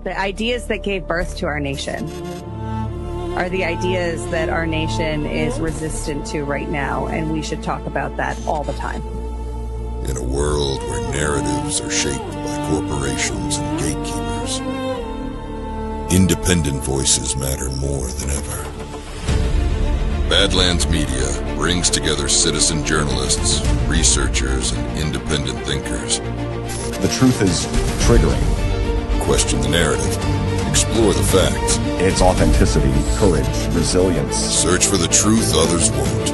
The ideas that gave birth to our nation are the ideas that our nation is resistant to right now, and we should talk about that all the time. In a world where narratives are shaped by corporations and gatekeepers, independent voices matter more than ever. Badlands Media brings together citizen journalists, researchers, and independent thinkers. The truth is triggering. Question the narrative. Explore the facts. It's authenticity, courage, resilience. Search for the truth others won't.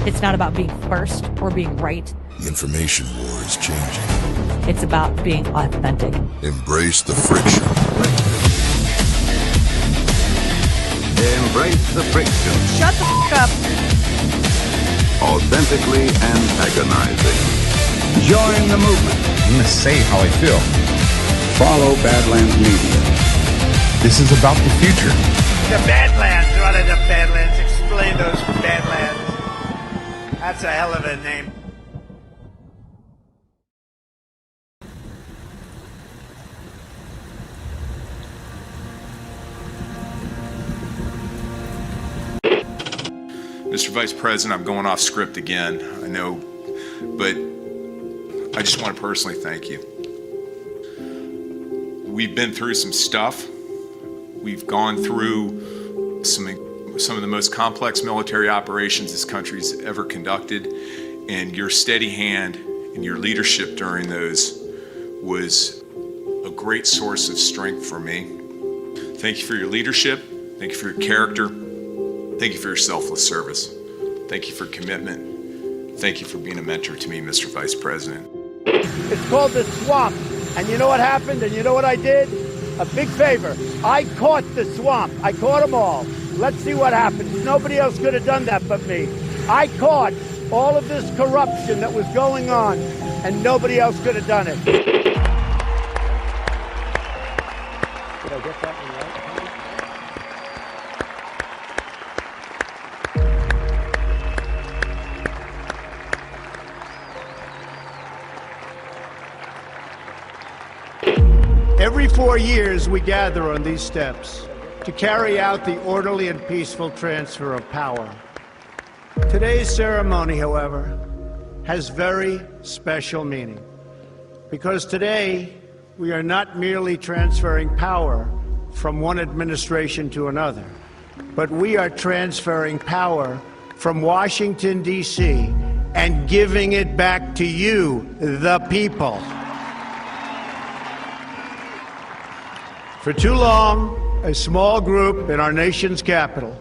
It's not about being first or being right. The information war is changing. It's about being authentic. Embrace the friction. Embrace the friction. Shut the f*** up. Authentically antagonizing. Join the movement. I'm going to say how I feel. Follow Badlands Media. This is about the future. The Badlands. What are the Badlands? Explain those Badlands. That's a hell of a name. Mr. Vice President, I'm going off script again, I know, but I just want to personally thank you. We've been through some stuff. We've gone through some of the most complex military operations this country's ever conducted, and your steady hand and your leadership during those was a great source of strength for me. Thank you for your leadership. Thank you for your character. Thank you for your selfless service. Thank you for commitment. Thank you for being a mentor to me, Mr. Vice President. It's called the swamp. And you know what happened? And you know what I did? A big favor. I caught the swamp. I caught them all. Let's see what happens. Nobody else could have done that but me. I caught all of this corruption that was going on, and nobody else could have done it. Did I get that one right? Every 4 years, we gather on these steps to carry out the orderly and peaceful transfer of power. Today's ceremony, however, has very special meaning, because today we are not merely transferring power from one administration to another, but we are transferring power from Washington, D.C., and giving it back to you, the people. For too long, a small group in our nation's capital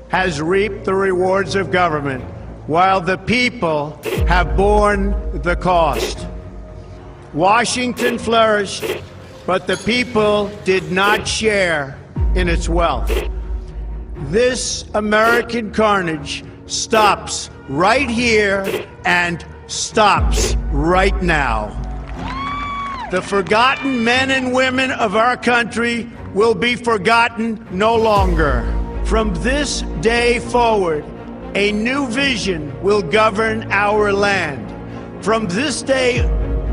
has reaped the rewards of government, while the people have borne the cost. Washington flourished, but the people did not share in its wealth. This American carnage stops right here and stops right now. The forgotten men and women of our country will be forgotten no longer. From this day forward, a new vision will govern our land. From this day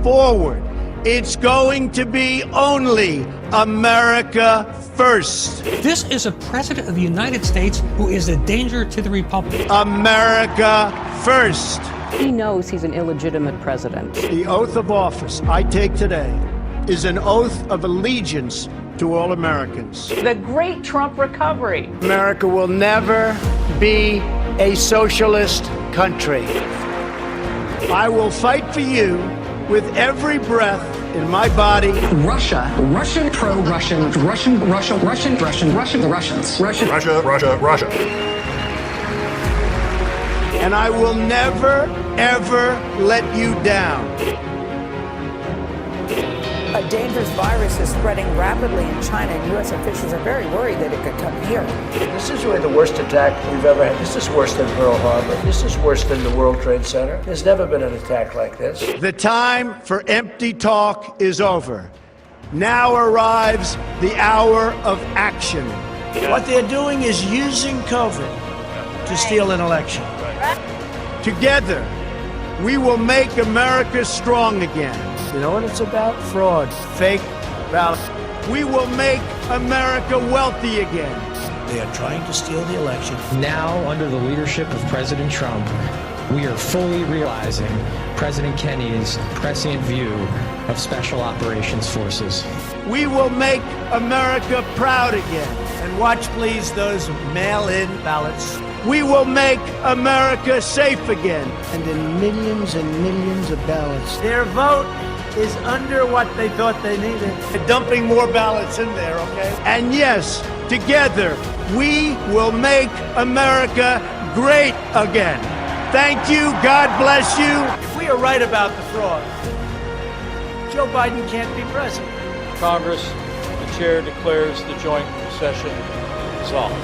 forward, it's going to be only America first. This is a president of the United States who is a danger to the republic. America first. He knows he's an illegitimate president. The oath of office I take today is an oath of allegiance to all Americans. The great Trump recovery. America will never be a socialist country. I will fight for you with every breath in my body. Russia, Russian, pro-Russian, Russian, Russia, Russian, Russian, Russian, the Russians. Russian. Russia, Russia, Russia. And I will never, ever let you down. A dangerous virus is spreading rapidly in China, and U.S. officials are very worried that it could come here. This is really the worst attack we've ever had. This is worse than Pearl Harbor. This is worse than the World Trade Center. There's never been an attack like this. The time for empty talk is over. Now arrives the hour of action. What they're doing is using COVID to steal an election. Together, we will make America strong again. You know what it's about? Fraud, fake ballots. We will make America wealthy again. They are trying to steal the election. Now, under the leadership of President Trump, we are fully realizing President Kennedy's prescient view of special operations forces. We will make America proud again. And watch, please, those mail-in ballots. We will make America safe again. And in millions and millions of ballots. Their vote is under what they thought they needed. Dumping more ballots in there, okay? And yes, together, we will make America great again. Thank you. God bless you. If we are right about the fraud, Joe Biden can't be president. Congress, the chair declares the joint session dissolved.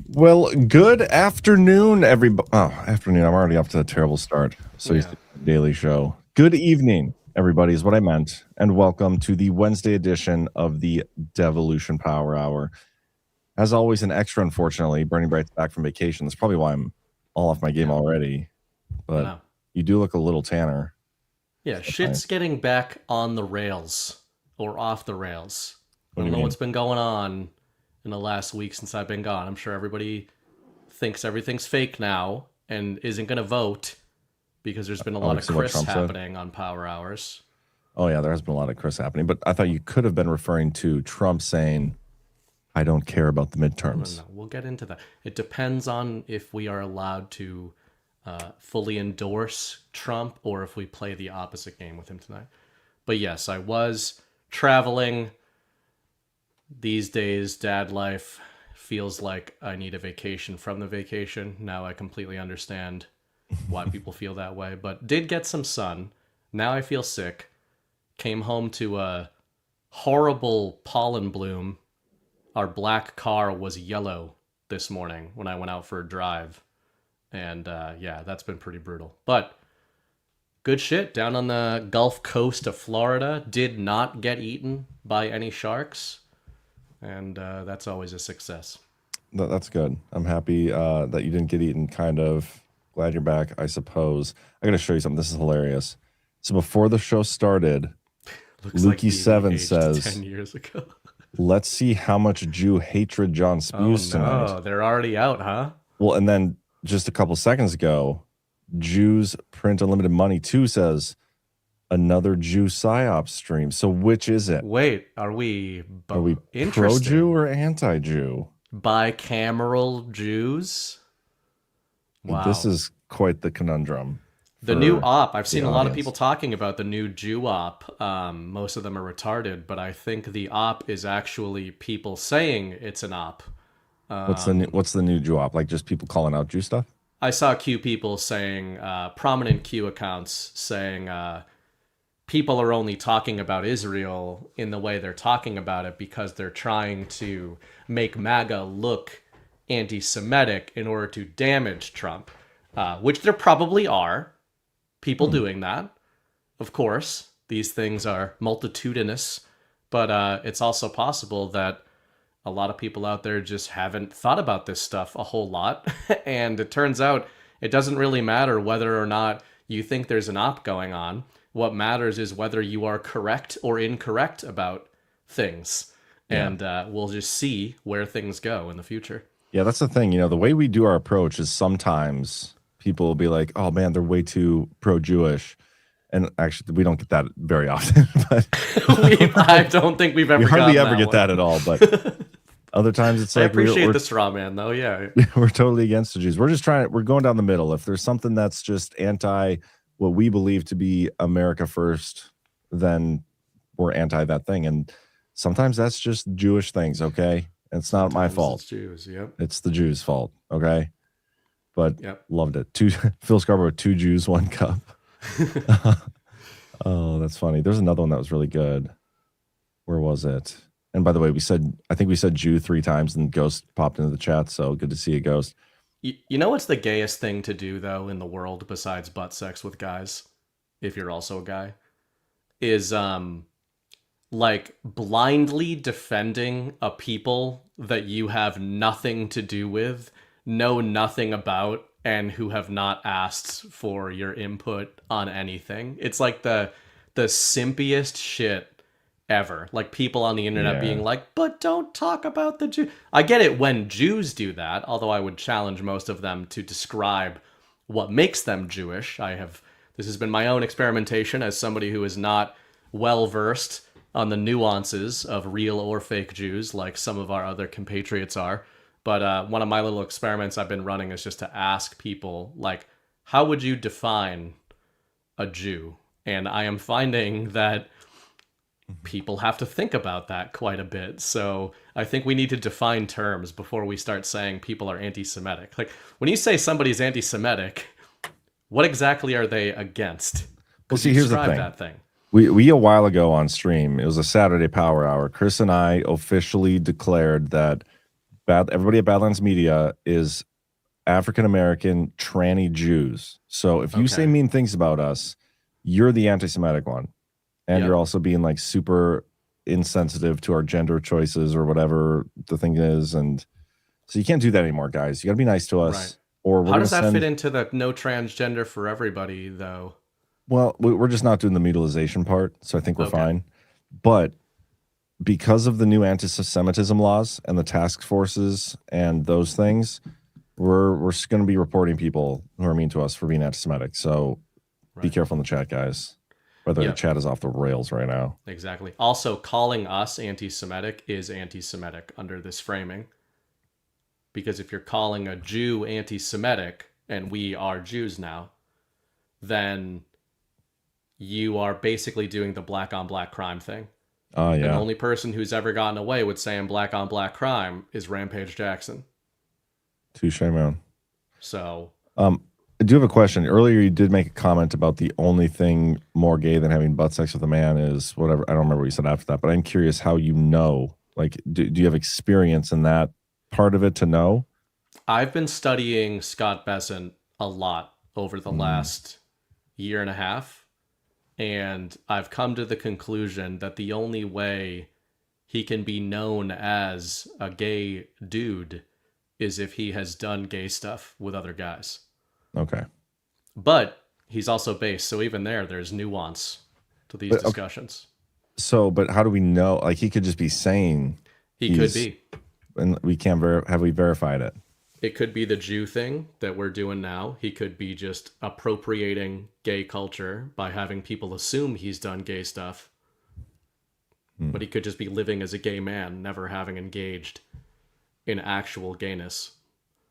Well, good afternoon, everybody. Oh, afternoon. I'm already off to a terrible start. So yeah. Daily show. Good evening, everybody, is what I meant. And welcome to the Wednesday edition of the Devolution Power Hour. As always, an extra, unfortunately. Bernie Bright's back from vacation. That's probably why I'm all off my game already. But you do look a little tanner. Yeah, shit's getting back on the rails or off the rails. I don't know what's been going on in the last week since I've been gone. I'm sure everybody thinks everything's fake now and isn't going to vote because there's been a lot of Chris happening on Power Hours. Oh, yeah, there has been a lot of Chris happening. But I thought you could have been referring to Trump saying, I don't care about the midterms. No, we'll get into that. It depends on if we are allowed to fully endorse Trump or if we play the opposite game with him tonight. But yes, I was traveling. These days, dad life feels like I need a vacation from the vacation. Now I completely understand why people feel that way, but did get some sun. Now I feel sick. Came home to a horrible pollen bloom. Our black car was yellow this morning when I went out for a drive. And yeah, that's been pretty brutal. But good shit down on the Gulf Coast of Florida. Did not get eaten by any sharks. And that's always a success. That's good. I'm happy that you didn't get eaten, kind of. Glad you're back, I suppose. I got to show you something. This is hilarious. So before the show started, Lukey7 says, 10 years ago. Let's see how much Jew hatred John spews tonight. Oh, they're already out, huh? Well, and then just a couple seconds ago, Jews Print Unlimited Money 2 says, another Jew PSYOP stream. So which is it? Wait, are we pro-Jew or anti-Jew? Bicameral Jews? Wow. This is quite the conundrum. The new op. I've seen a lot of people talking about the new Jew op. Most of them are retarded, but I think the op is actually people saying it's an op. What's the new Jew op? Like just people calling out Jew stuff? I saw Q people saying, prominent Q accounts saying, people are only talking about Israel in the way they're talking about it because they're trying to make MAGA look anti-Semitic in order to damage Trump, which there probably are people doing that. Of course, these things are multitudinous, but it's also possible that a lot of people out there just haven't thought about this stuff a whole lot. And it turns out it doesn't really matter whether or not you think there's an op going on. What matters is whether you are correct or incorrect about things. Yeah. And we'll just see where things go in the future. Yeah, that's the thing. You know, the way we do our approach is sometimes people will be like, oh, man, they're way too pro-Jewish. And actually, we don't get that very often. But I don't think we've ever we hardly ever get that at all. But other times it's like, I appreciate the straw man, though. Yeah, we're totally against the Jews. We're just we're going down the middle. If there's something that's just anti what we believe to be America first, then we're anti that thing. And sometimes that's just Jewish things, okay? It's not my fault. It's Jews, yep. It's the Jews' fault, okay? But loved it. Phil Scarborough, 2 Jews, 1 cup. Oh, that's funny. There's another one that was really good. Where was it? And by the way, I think we said Jew 3 times and Ghost popped into the chat, so good to see you, Ghost. You know what's the gayest thing to do, though, in the world besides butt sex with guys? if you're also a guy, is like blindly defending a people that you have nothing to do with, know nothing about, and who have not asked for your input on anything. It's like the simpiest shit ever. Like people on the internet being like, but don't talk about the Jew. I get it when Jews do that, although I would challenge most of them to describe what makes them Jewish. This has been my own experimentation as somebody who is not well versed on the nuances of real or fake Jews like some of our other compatriots are. But one of my little experiments I've been running is just to ask people, like, how would you define a Jew? And I am finding that people have to think about that quite a bit. So I think we need to define terms before we start saying people are anti-Semitic. Like, when you say somebody's anti-Semitic, what exactly are they against? Well, see, here's the thing. That thing. We a while ago on stream, it was a Saturday Power Hour, Chris and I officially declared that everybody at Badlands Media is African-American tranny Jews. So if you say mean things about us, you're the anti-Semitic one. And you're also being like super insensitive to our gender choices or whatever the thing is. And so you can't do that anymore, guys. You got to be nice to us. Right. Or how does that fit into the no transgender for everybody, though? Well, we're just not doing the mutilization part. So I think we're fine. But because of the new anti-Semitism laws and the task forces and those things, we're going to be reporting people who are mean to us for being anti-Semitic. So be careful in the chat, guys. Whether the chat is off the rails right now. Exactly. Also, calling us anti-Semitic is anti-Semitic under this framing. Because if you're calling a Jew anti-Semitic, and we are Jews now, then you are basically doing the black on black crime thing. Oh, yeah. And the only person who's ever gotten away with saying black on black crime is Rampage Jackson. Touche, man. So, I do have a question. Earlier, you did make a comment about the only thing more gay than having butt sex with a man is whatever. I don't remember what you said after that, but I'm curious how you know. Like, do you have experience in that part of it to know? I've been studying Scott Besant a lot over the last year and a half, and I've come to the conclusion that the only way he can be known as a gay dude is if he has done gay stuff with other guys. Okay. But he's also based, so even there's nuance to these discussions. So, but how do we know? Like, he could just be saying he could be, and we can't have we verified it? It could be the Jew thing that we're doing now. He could be just appropriating gay culture by having people assume he's done gay stuff. But he could just be living as a gay man, never having engaged in actual gayness.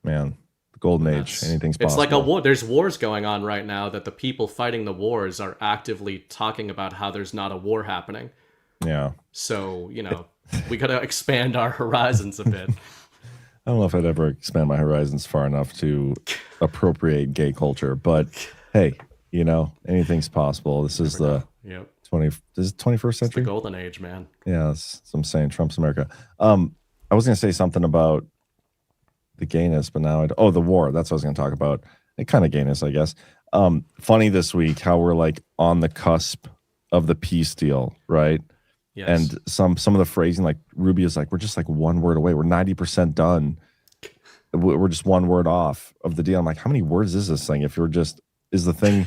Man. Golden age, anything's possible. It's like a war. There's wars going on right now that the people fighting the wars are actively talking about how there's not a war happening. Yeah. So, we got to expand our horizons a bit. I don't know if I'd ever expand my horizons far enough to appropriate gay culture, but hey, anything's possible. This is the 21st century. It's the golden age, man. Yeah, that's what I'm saying. Trump's America. I was going to say something about the gayness, but now the war. That's what I was going to talk about. It kind of gayness, I guess. Funny this week how we're like on the cusp of the peace deal, right? Yes. And some of the phrasing, like Rubio's like, we're just like one word away. We're 90% done. We're just one word off of the deal. I'm like, how many words is this thing? If you're just is the thing,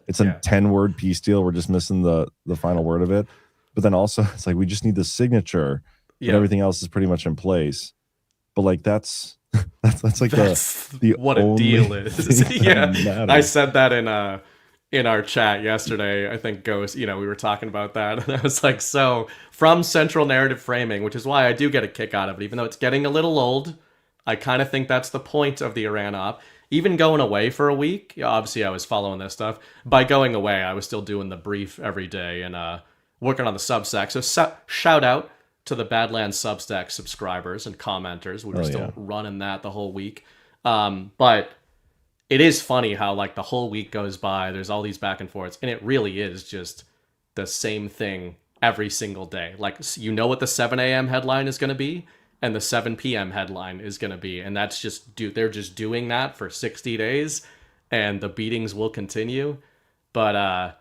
it's a 10-word peace deal. We're just missing the final word of it. But then also it's like we just need the signature, but everything else is pretty much in place. But like that's like the what a deal is. I said that in our chat yesterday. I think Ghost, we were talking about that, and I was like, so from central narrative framing, which is why I do get a kick out of it, even though it's getting a little old. I kind of think that's the point of the Iran op. Even going away for a week, obviously I was following this stuff. By going away, I was still doing the brief every day and working on the Substack. So shout out to the Badlands Substack subscribers and commenters. We were still running that the whole week. But it is funny how like the whole week goes by, there's all these back and forths, and it really is just the same thing every single day. Like, what the 7 a.m. headline is going to be and the 7 p.m. headline is going to be. And that's just, they're just doing that for 60 days and the beatings will continue. But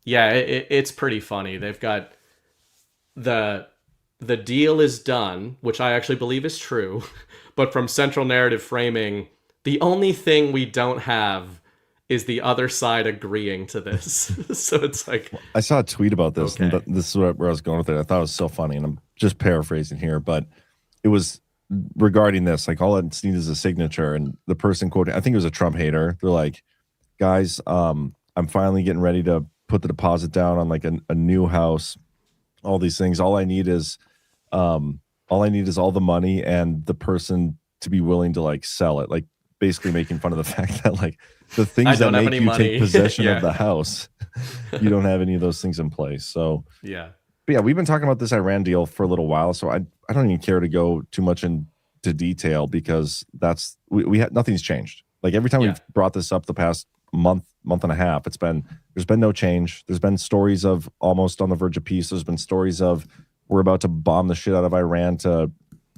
Yeah, it's pretty funny. They've got the deal is done, which I actually believe is true, but from central narrative framing, the only thing we don't have is the other side agreeing to this. So it's like, I saw a tweet about this, okay. and this is where I was going with it. I thought it was so funny, and I'm just paraphrasing here, but it was regarding this, like all it's needed is a signature, and the person quoting, I think it was a Trump hater. They're like, guys, I'm finally getting ready to put the deposit down on like a new house, all these things. All I need is all the money and the person to be willing to like sell it, like basically making fun of the fact that like the things that make you take possession of the house, you don't have any of those things in place. So yeah. But yeah, we've been talking about this Iran deal for a little while, so I don't even care to go too much into detail because that's we have nothing's changed. Like every time we've brought this up the past month and a half, there's been no change. There's been stories of almost on the verge of peace. There's been stories of we're about to bomb the shit out of Iran to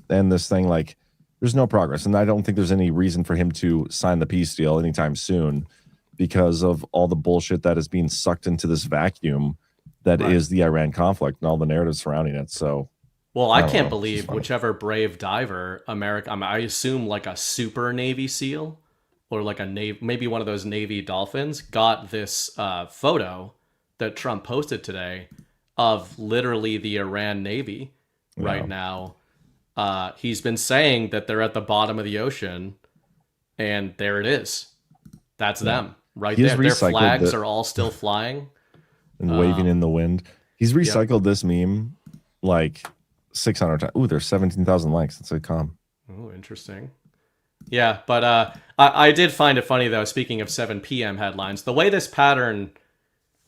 end this thing. Like there's no progress, and I don't think there's any reason for him to sign the peace deal anytime soon because of all the bullshit that is being sucked into this vacuum that is the Iran conflict and all the narratives surrounding it. So, well, I can't believe whichever brave diver, I assume like a super Navy SEAL or like a maybe one of those Navy Dolphins got this photo that Trump posted today of literally the Iran Navy right now. He's been saying that they're at the bottom of the ocean, and there it is. That's them right there. Their flags are all still flying and waving in the wind. He's recycled this meme like 600 times. Ooh, there's 17,000 likes. It's like calm. Oh, interesting. Yeah, but I did find it funny though. Speaking of 7 p.m. headlines, the way this pattern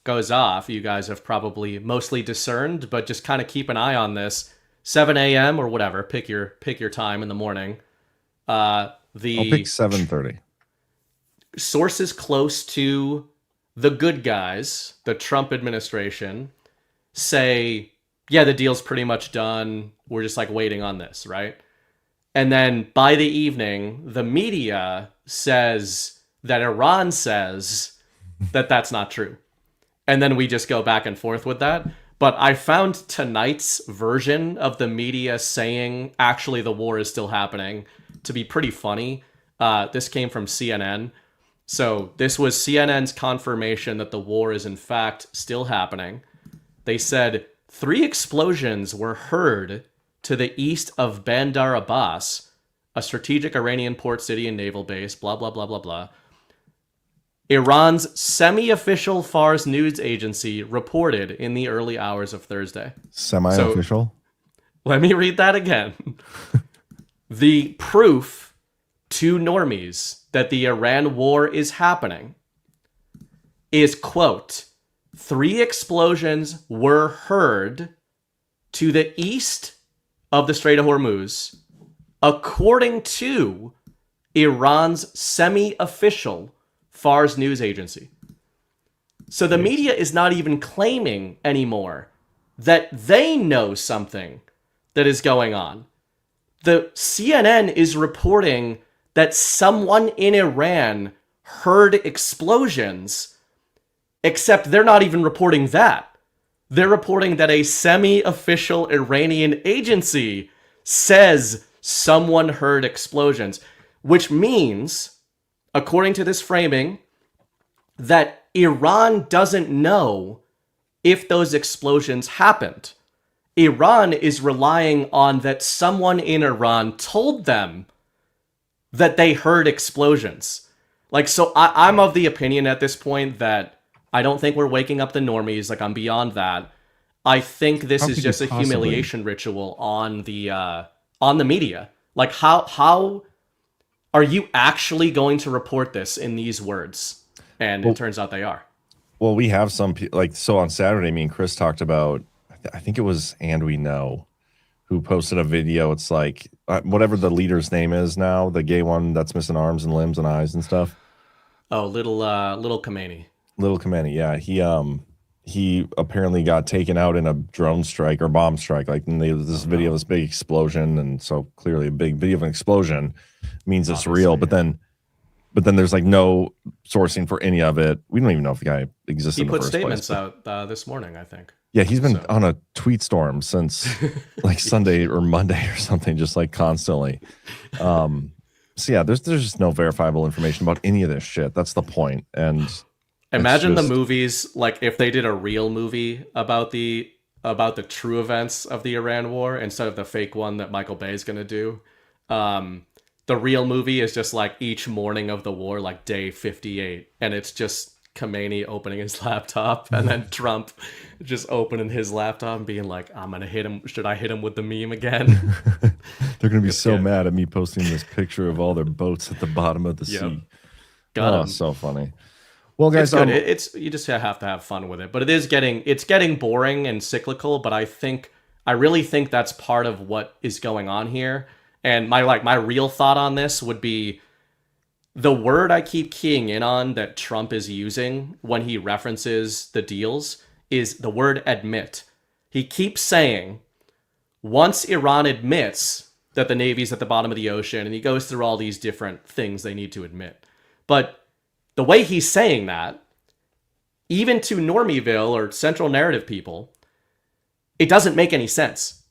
goes off, you guys have probably mostly discerned, but just kind of keep an eye on this. 7 a.m. or whatever, pick your time in the morning. I'll pick 7:30. Sources close to the good guys, the Trump administration, say, yeah, the deal's pretty much done. We're just like waiting on this, right? And then by the evening, the media says that Iran says that that's not true. And then we just go back and forth with that. But I found tonight's version of the media saying, actually, the war is still happening to be pretty funny. This came from CNN. So this was CNN's confirmation that the war is in fact still happening. They said 3 explosions were heard to the east of Bandar Abbas, a strategic Iranian port city and naval base, blah, blah, blah, blah, blah. Iran's semi-official Fars news agency reported in the early hours of Thursday. Semi-official? So, let me read that again. The proof to normies that the Iran war is happening is, quote, 3 explosions were heard to the east of the Strait of Hormuz, according to Iran's semi-official Fars news agency. So the media is not even claiming anymore that they know something that is going on. The CNN is reporting that someone in Iran heard explosions, except they're not even reporting that. They're reporting that a semi-official Iranian agency says someone heard explosions, which means, according to this framing, that Iran doesn't know if those explosions happened. Iran is relying on that someone in Iran told them that they heard explosions. Like, so I'm of the opinion at this point that I don't think we're waking up the normies. Like, I'm beyond that. I think this is just a humiliation ritual on the media. Like, how are you actually going to report this in these words? And it turns out they are. Well, we have some like, so on Saturday, me and Chris talked about, I think it was And We Know, who posted a video. It's like whatever the leader's name is now, the gay one that's missing arms and limbs and eyes and stuff. Oh, little Khomeini. Little Khomeini, yeah. He apparently got taken out in a drone strike or bomb strike. Like, and this video of this big explosion, and so clearly a big video of an explosion means it's real. But then but then there's like no sourcing for any of it. We don't even know if the guy exists. He put statements out this morning, I think. Yeah, he's been on a tweet storm since like Sunday or Monday or something, just like constantly. So yeah, there's just no verifiable information about any of this shit. That's the point. And imagine the movies, like if they did a real movie about the true events of the Iran war instead of the fake one that Michael Bay is going to do. The real movie is just like each morning of the war, like day 58, and it's just Khomeini opening his laptop and then Trump just opening his laptop and being like, I'm gonna hit him. Should I hit him with the meme again? They're gonna be so mad at me posting this picture of all their boats at the bottom of the sea. Got him. So funny. Well, guys, it's good. It's you just have to have fun with it, but it's getting boring and cyclical. But I really think that's part of what is going on here. And my real thought on this would be the word I keep keying in on that Trump is using when he references the deals is the word admit. He keeps saying, once Iran admits that the Navy's at the bottom of the ocean, and he goes through all these different things they need to admit. But the way he's saying that, even to Normieville or central narrative people, it doesn't make any sense.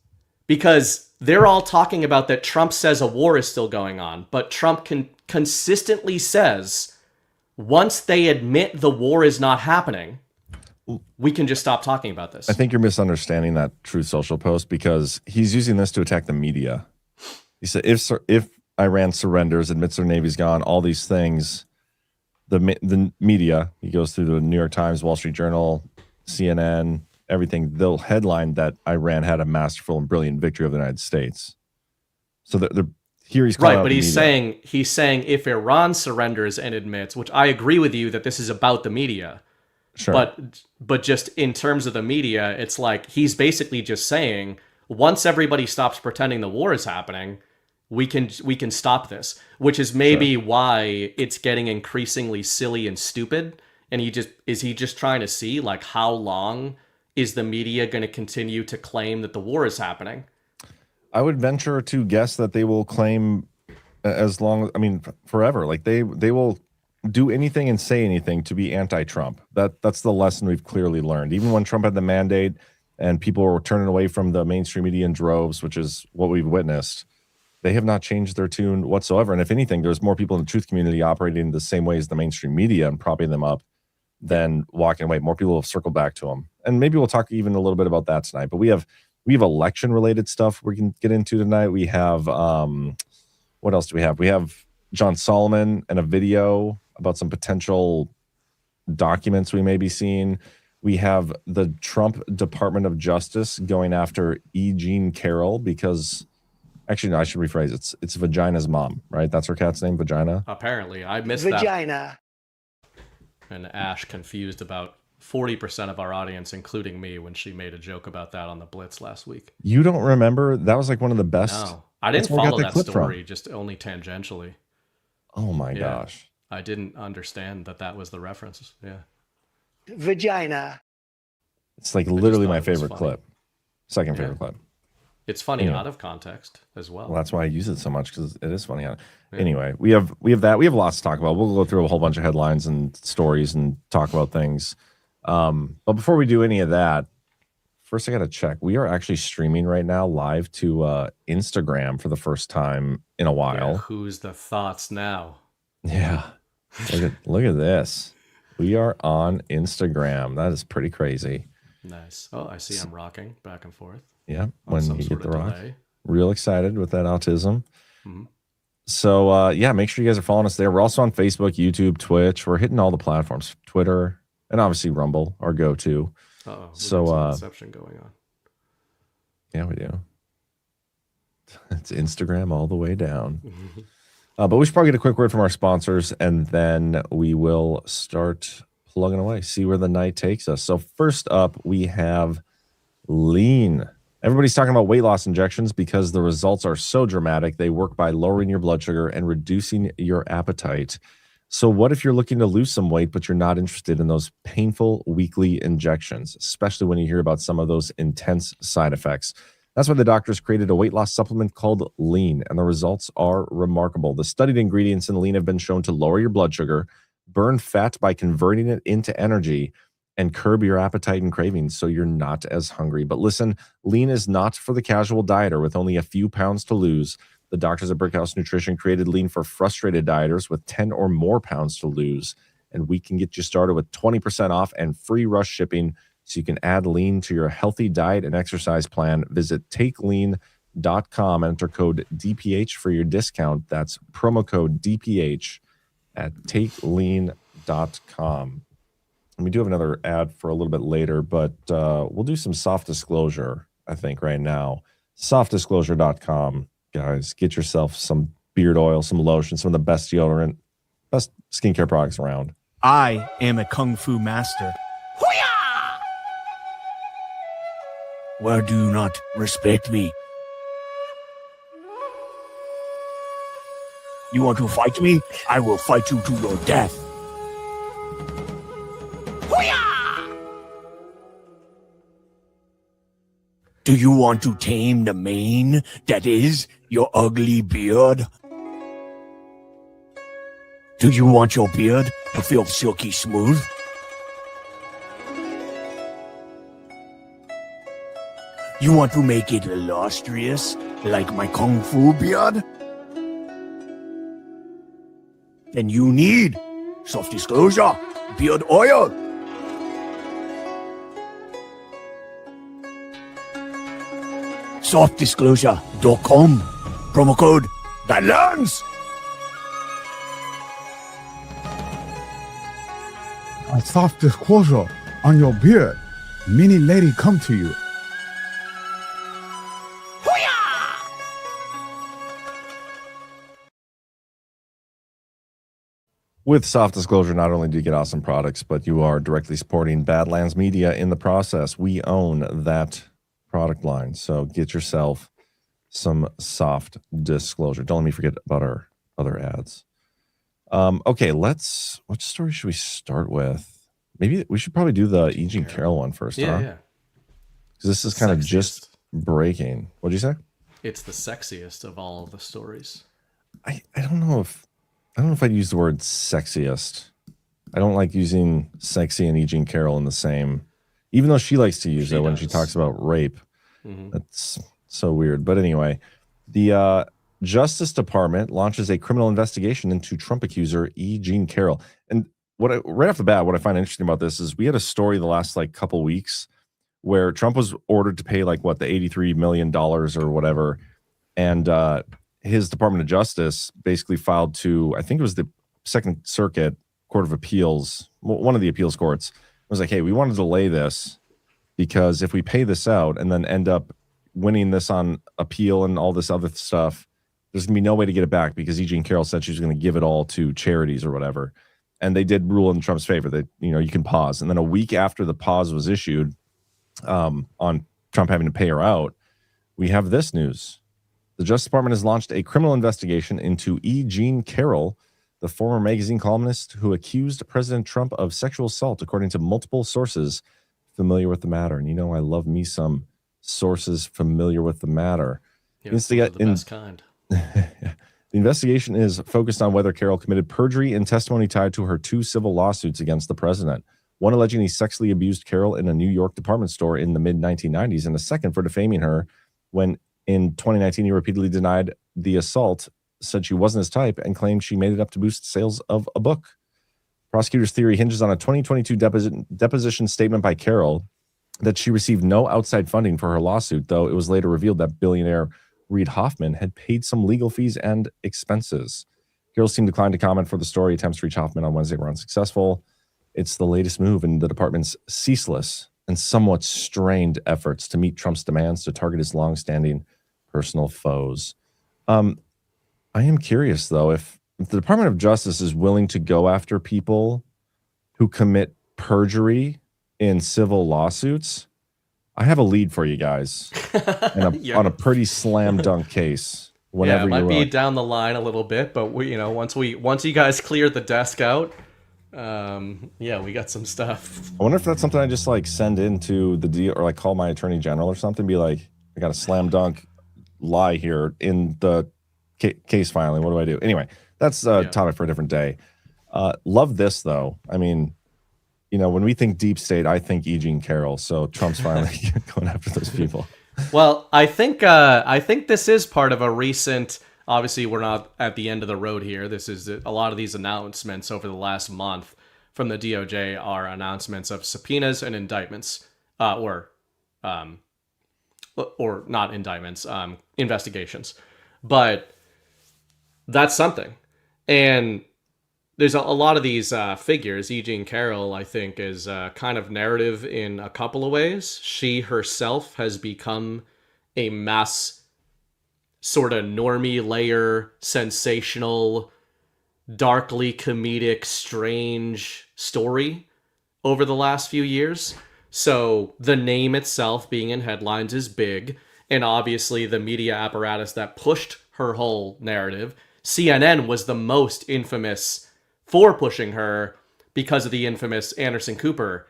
Because they're all talking about that Trump says a war is still going on, but Trump consistently says, once they admit the war is not happening, we can just stop talking about this. I think you're misunderstanding that Truth Social post because he's using this to attack the media. He said, if Iran surrenders, admits their Navy's gone, all these things, the media, he goes through the New York Times, Wall Street Journal, CNN, everything, they'll headline that Iran had a masterful and brilliant victory of the United States. So here he's right, but he's saying if Iran surrenders and admits, which I agree with you that this is about the media. Sure. But just in terms of the media, it's like he's basically just saying once everybody stops pretending the war is happening, we can stop this, which is maybe why it's getting increasingly silly and stupid. And he just trying to see like how long is the media going to continue to claim that the war is happening? I would venture to guess that they will claim forever. Like they will do anything and say anything to be anti-Trump. That's the lesson we've clearly learned. Even when Trump had the mandate and people were turning away from the mainstream media in droves, which is what we've witnessed, they have not changed their tune whatsoever. And if anything, there's more people in the truth community operating the same way as the mainstream media and propping them up than walking away. More people have circled back to them. And maybe we'll talk even a little bit about that tonight. But we have election related stuff we can get into tonight. We have what else do we have? We have John Solomon and a video about some potential documents we may be seeing. We have the Trump Department of Justice going after E. Jean Carroll because, actually, no, I should rephrase it. It's Vagina's mom, right? That's her cat's name, Vagina? Apparently. I missed Vagina. And Ash confused about 40% of our audience, including me, when she made a joke about that on the Blitz last week. You don't remember? That was like one of the best. No, I didn't follow that story, just only tangentially. Oh my gosh. I didn't understand that was the reference. Yeah. Vagina. It's like literally my favorite clip. Second favorite clip. It's funny out of context as well. Well, that's why I use it so much because it is funny. Anyway, we have that. We have lots to talk about. We'll go through a whole bunch of headlines and stories and talk about things. But before we do any of that, first I got to check. We are actually streaming right now live to Instagram for the first time in a while. Yeah, who's the thoughts now? Yeah. Look at this. We are on Instagram. That is pretty crazy. Nice. Oh, I see I'm rocking back and forth. Yeah, when you get the rock. Real excited with that autism. Mm-hmm. So, make sure you guys are following us there. We're also on Facebook, YouTube, Twitch. We're hitting all the platforms. Twitter, and obviously Rumble, our go-to. Uh-oh. So, Inception going on. Yeah, we do. It's Instagram all the way down. But we should probably get a quick word from our sponsors, and then we will start plugging away, see where the night takes us. So first up, we have Lean. Everybody's talking about weight loss injections because the results are so dramatic. They work by lowering your blood sugar and reducing your appetite. So what if you're looking to lose some weight, but you're not interested in those painful weekly injections, especially when you hear about some of those intense side effects? That's why the doctors created a weight loss supplement called Lean, and the results are remarkable. The studied ingredients in Lean have been shown to lower your blood sugar, burn fat by converting it into energy, and curb your appetite and cravings so you're not as hungry. But listen, Lean is not for the casual dieter with only a few pounds to lose. The doctors at Brickhouse Nutrition created Lean for frustrated dieters with 10 or more pounds to lose. And we can get you started with 20% off and free rush shipping so you can add Lean to your healthy diet and exercise plan. Visit takelean.com and enter code DPH for your discount. That's promo code DPH at takelean.com. And we do have another ad for a little bit later, but we'll do some soft disclosure, I think, right now. Softdisclosure.com, guys. Get yourself some beard oil, some lotion, some of the best deodorant, best skincare products around. I am a kung fu master. Why do you not respect me? You want to fight me? I will fight you to your death. Do you want to tame the mane that is your ugly beard? Do you want your beard to feel silky smooth? You want to make it illustrious like my kung fu beard? Then you need soft disclosure beard oil. Softdisclosure.com. Promo code Badlands. A soft disclosure on your beard. Many lady come to you. With Soft Disclosure, not only do you get awesome products, but you are directly supporting Badlands Media in the process. We own that product line. So get yourself some Soft Disclosure. Don't let me forget about our other ads. Okay, what story should we start with? Maybe we should probably do the E. Jean Carroll one first, huh? Yeah. Because this is kind of just breaking. What'd you say? It's the sexiest of all of the stories. I don't know if I'd use the word sexiest. I don't like using sexy and E. Jean Carroll in the same, even though she likes to use it when she talks about rape. Mm-hmm. That's so weird. But anyway, the Justice Department launches a criminal investigation into Trump accuser E. Jean Carroll. And right off the bat, what I find interesting about this is we had a story the last couple weeks where Trump was ordered to pay the $83 million or whatever. And his Department of Justice basically filed to, I think it was the Second Circuit Court of Appeals, one of the appeals courts, was like, hey, we want to delay this because if we pay this out and then end up winning this on appeal and all this other stuff, there's going to be no way to get it back because E. Jean Carroll said she was going to give it all to charities or whatever. And they did rule in Trump's favor that, you can pause. And then a week after the pause was issued on Trump having to pay her out, we have this news. The Justice Department has launched a criminal investigation into E. Jean Carroll, the former magazine columnist who accused President Trump of sexual assault, according to multiple sources familiar with the matter. And I love me some sources familiar with the matter. Yeah, the best kind. The investigation is focused on whether Carroll committed perjury in testimony tied to her 2 civil lawsuits against the president. One alleging he sexually abused Carroll in a New York department store in the mid-1990s, and a second for defaming her when in 2019, he repeatedly denied the assault, said she wasn't his type, and claimed she made it up to boost sales of a book. Prosecutors' theory hinges on a 2022 deposition statement by Carroll that she received no outside funding for her lawsuit, though it was later revealed that billionaire Reid Hoffman had paid some legal fees and expenses. Carroll's team declined to comment for the story. Attempts to reach Hoffman on Wednesday were unsuccessful. It's the latest move in the department's ceaseless and somewhat strained efforts to meet Trump's demands to target his longstanding personal foes. I am curious, though, if the Department of Justice is willing to go after people who commit perjury in civil lawsuits, I have a lead for you guys on a pretty slam dunk case. Whenever it might be down the line a little bit, but once you guys clear the desk out, we got some stuff. I wonder if that's something I just send into the deal or call my attorney general or something. Be like, I got a slam dunk lie here in the case filing. What do I do? Anyway, that's a topic for a different day. Love this though. I mean, you know, when we think deep state, I think E. Jean Carroll. So Trump's finally going after those people. Well, I think this is part of a recent. Obviously, we're not at the end of the road here. This is a lot of these announcements over the last month from the DOJ are announcements of subpoenas and indictments, or not indictments, investigations. But that's something. And there's a lot of these figures. E. Jean Carroll, I think, is kind of narrative in a couple of ways. She herself has become a mass sort of normie layer, sensational, darkly comedic, strange story over the last few years. So the name itself being in headlines is big. And obviously the media apparatus that pushed her whole narrative, CNN was the most infamous for pushing her because of the infamous Anderson Cooper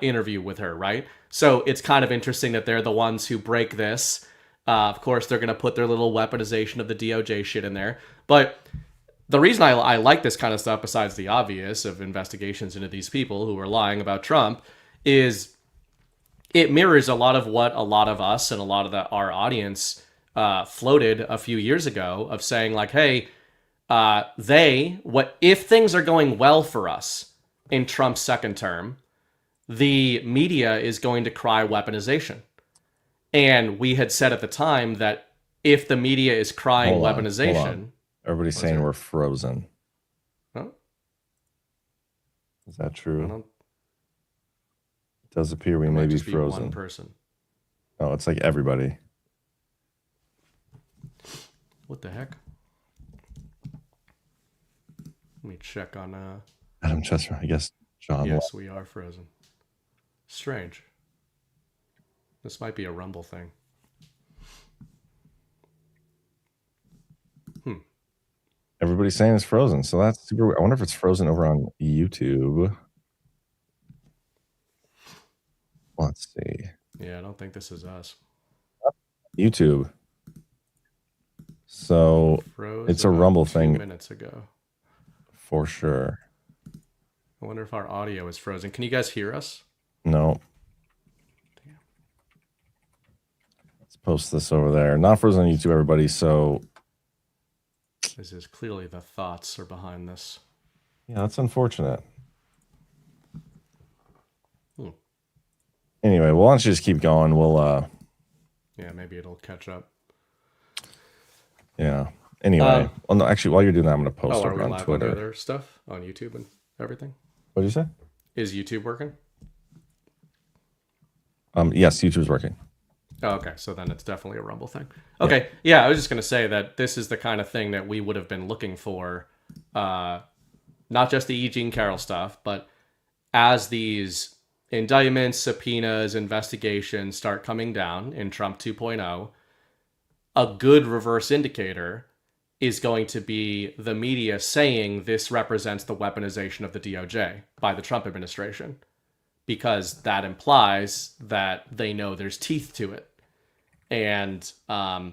interview with her, right? So it's kind of interesting that they're the ones who break this. Of course, they're going to put their little weaponization of the DOJ shit in there. But the reason I like this kind of stuff, besides the obvious of investigations into these people who are lying about Trump, is it mirrors a lot of what a lot of us and a lot of our audience floated a few years ago of saying like, hey, if things are going well for us in Trump's second term, the media is going to cry weaponization. And we had said at the time that if the media is crying weaponization... Hold on. Everybody's saying we're frozen. Huh? Is that true? It does appear we may be frozen. One person. Oh, it's like everybody. What the heck? Let me check on... Adam Chester, I guess John... Yes, we are frozen. Strange. This might be a Rumble thing. Everybody's saying it's frozen, so that's super weird. I wonder if it's frozen over on YouTube. Let's see. Yeah, I don't think this is us. YouTube. So it's a Rumble thing. 2 minutes ago. For sure. I wonder if our audio is frozen. Can you guys hear us? No. Damn. Let's post this over there. Not frozen on YouTube, everybody. So this is clearly the thoughts are behind this. Yeah, that's unfortunate. Anyway, well, why don't you just keep going? We'll yeah, maybe it'll catch up. Yeah. Anyway, well, no, actually, while you're doing that, I'm going to post over on Twitter. On the other stuff on YouTube and everything. What did you say? Is YouTube working? Yes, YouTube's working. Oh, okay, so then it's definitely a Rumble thing. Okay, yeah, I was just going to say that this is the kind of thing that we would have been looking for, not just the E. Jean Carroll stuff, but as these indictments, subpoenas, investigations start coming down in Trump 2.0, a good reverse indicator is going to be the media saying this represents the weaponization of the DOJ by the Trump administration, because that implies that they know there's teeth to it. And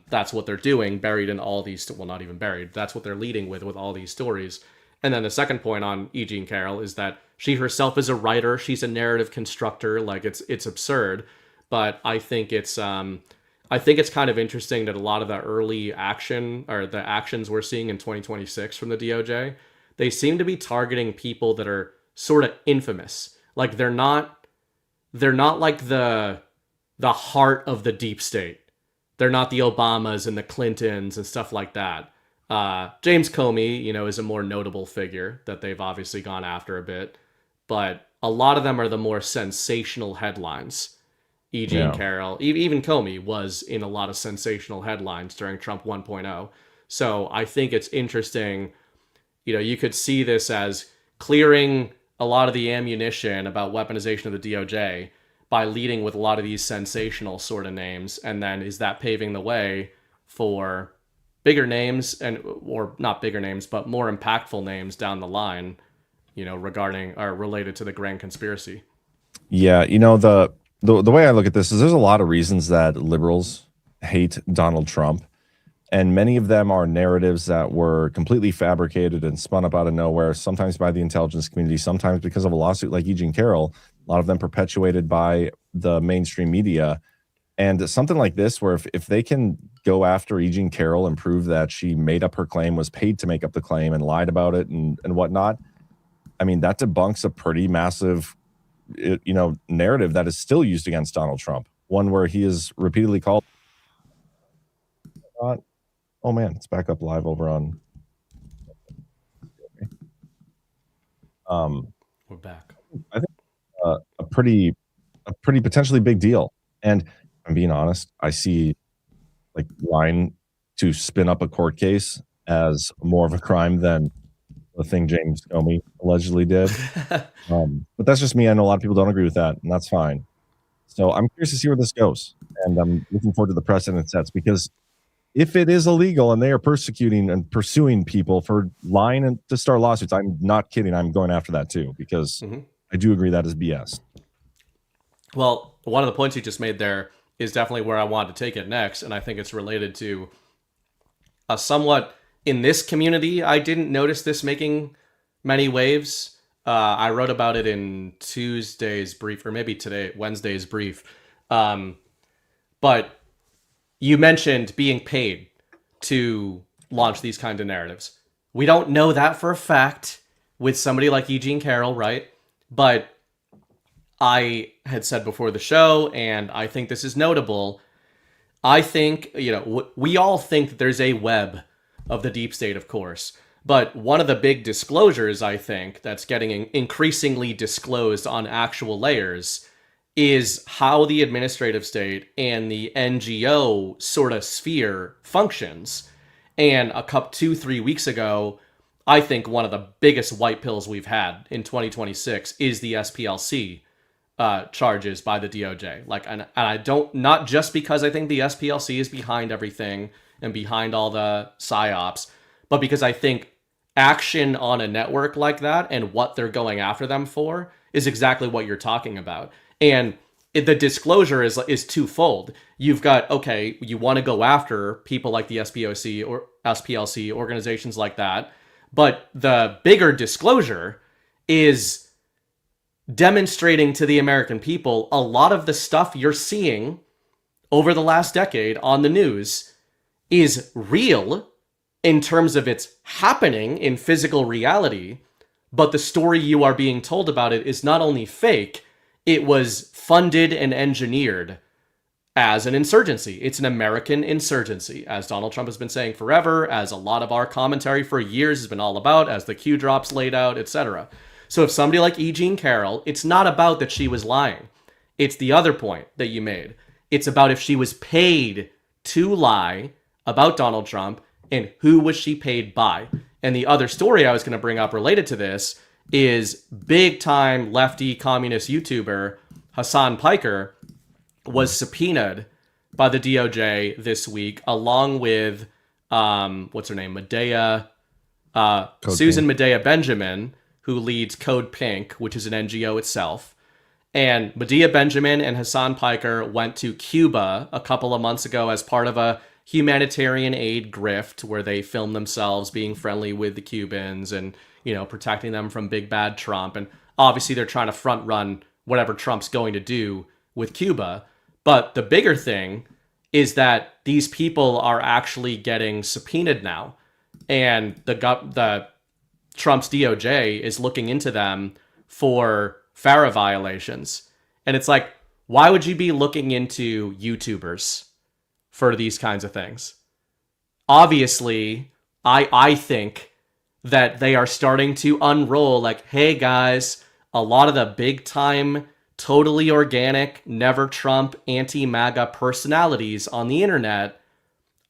that's what they're doing, buried in all these, well, not even buried, that's what they're leading with all these stories. And then the second point on E. Jean Carroll is that she herself is a writer, she's a narrative constructor, like it's absurd, but I think it's kind of interesting that a lot of the early action, or the actions we're seeing in 2026 from the DOJ, they seem to be targeting people that are sort of infamous. Like they're not like the heart of the deep state. They're not the Obamas and the Clintons and stuff like that. James Comey, is a more notable figure that they've obviously gone after a bit, but a lot of them are the more sensational headlines. E. Jean Carroll, even Comey was in a lot of sensational headlines during Trump 1.0. So I think it's interesting. You could see this as clearing a lot of the ammunition about weaponization of the DOJ by leading with a lot of these sensational sort of names. And then is that paving the way for bigger names or not bigger names, but more impactful names down the line, regarding or related to the grand conspiracy? Yeah. The way I look at this is there's a lot of reasons that liberals hate Donald Trump. And many of them are narratives that were completely fabricated and spun up out of nowhere, sometimes by the intelligence community, sometimes because of a lawsuit like E. Carroll, a lot of them perpetuated by the mainstream media. And something like this, where if they can go after E. Carroll and prove that she made up her claim, was paid to make up the claim, and lied about it and whatnot, I mean, that debunks a pretty massive, narrative that is still used against Donald Trump. One where he is repeatedly called. Oh man, it's back up live over on. We're back. I think a pretty potentially big deal. And I'm being honest, I see like lying to spin up a court case as more of a crime than the thing James Comey allegedly did. But that's just me. I know a lot of people don't agree with that, and that's fine. So I'm curious to see where this goes, and I'm looking forward to the precedent it sets, because if it is illegal and they are persecuting and pursuing people for lying and to start lawsuits, I'm not kidding. I'm going after that too, because I do agree that is BS. Well, one of the points you just made there is definitely where I wanted to take it next, and I think it's related to a somewhat, in this community, I didn't notice this making many waves. I wrote about it in Tuesday's brief, or maybe today, Wednesday's brief. But you mentioned being paid to launch these kind of narratives. We don't know that for a fact with somebody like E. Carroll, right? But I had said before the show, and I think this is notable, I think, we all think that there's a web of the deep state, of course. But one of the big disclosures, I think, that's getting increasingly disclosed on actual layers is how the administrative state and the NGO sort of sphere functions. And 2-3 weeks ago, I think one of the biggest white pills we've had in 2026 is the SPLC charges by the DOJ. And I don't, not just because I think the SPLC is behind everything and behind all the psyops, but because I think action on a network like that and what they're going after them for is exactly what you're talking about. And the disclosure is twofold. You've got, okay, you want to go after people like the SPOC or SPLC, organizations like that, but the bigger disclosure is demonstrating to the American people a lot of the stuff you're seeing over the last decade on the news is real in terms of it's happening in physical reality, but the story you are being told about it is not only fake, it was funded and engineered as an insurgency. It's an American insurgency, as Donald Trump has been saying forever, as a lot of our commentary for years has been all about, as the Q drops laid out, etc. So if somebody like E. Carroll, it's not about that she was lying. It's the other point that you made. It's about if she was paid to lie about Donald Trump, and who was she paid by? And the other story I was going to bring up related to this is big-time lefty communist YouTuber Hassan Piker was subpoenaed by the DOJ this week, along with, what's her name? Medea, Susan Medea Benjamin, who leads Code Pink, which is an NGO itself. And Medea Benjamin and Hassan Piker went to Cuba a couple of months ago as part of a humanitarian aid grift where they filmed themselves being friendly with the Cubans and, protecting them from big bad Trump. And obviously they're trying to front run whatever Trump's going to do with Cuba. But the bigger thing is that these people are actually getting subpoenaed now. And the Trump's DOJ is looking into them for FARA violations. And it's like, why would you be looking into YouTubers for these kinds of things? Obviously, I think that they are starting to unroll like, hey guys, a lot of the big time, totally organic, never Trump, anti-MAGA personalities on the internet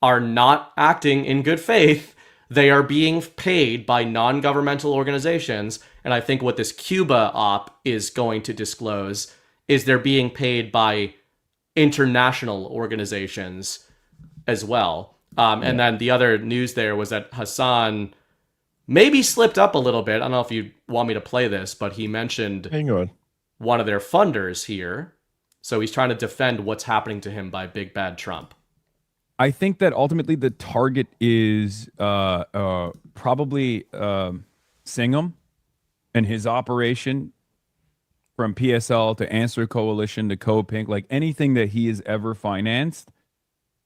are not acting in good faith. They are being paid by non-governmental organizations. And I think what this Cuba op is going to disclose is they're being paid by international organizations as well. And then the other news there was that Hassan maybe slipped up a little bit. I don't know if you want me to play this, but he mentioned one of their funders here. So he's trying to defend what's happening to him by Big Bad Trump. I think that ultimately the target is probably Singham and his operation from PSL to Answer Coalition to Code Pink, like anything that he has ever financed.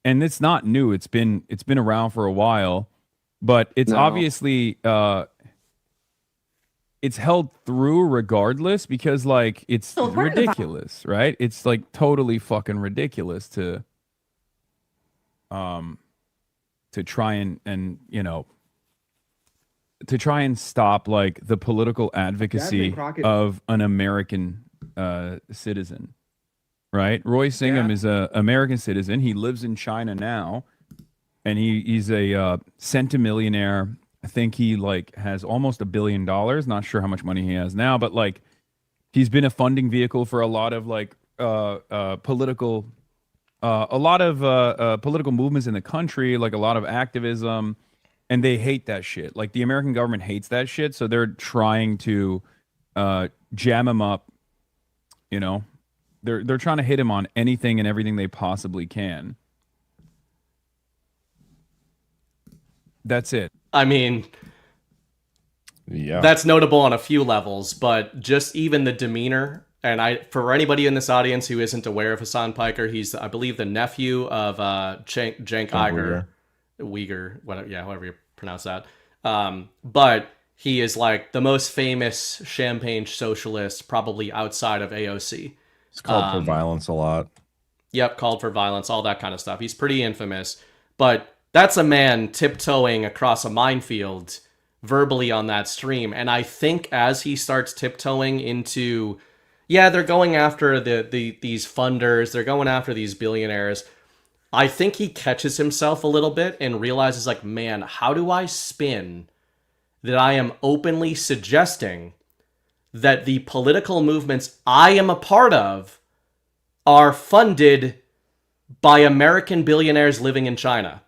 And it's not new. It's been around for a while, but it's obviously it's held through regardless because like it's ridiculous, right? It's like totally fucking ridiculous to try and you know, to try and stop like the political advocacy of an American citizen, right? Roy Singham is a American citizen. He lives in China now, and he's a centimillionaire. I think he like has almost $1 billion. Not sure how much money he has now, but like he's been a funding vehicle for a lot of like political movements in the country, like a lot of activism. And they hate that shit. Like the American government hates that shit, so they're trying to jam him up. You know, they're trying to hit him on anything and everything they possibly can. That's it. I mean, yeah, that's notable on a few levels, but just even the demeanor. And for anybody in this audience who isn't aware of Hassan Piker, he's, I believe, the nephew of Cenk Uygur, whatever, however you pronounce that. But he is like the most famous champagne socialist, probably outside of AOC. It's called for violence a lot. Yep, called for violence, all that kind of stuff. He's pretty infamous, but that's a man tiptoeing across a minefield verbally on that stream. And I think as he starts tiptoeing into, they're going after these funders, they're going after these billionaires, I think he catches himself a little bit and realizes, like, man, how do I spin that I am openly suggesting that the political movements I am a part of are funded by American billionaires living in China?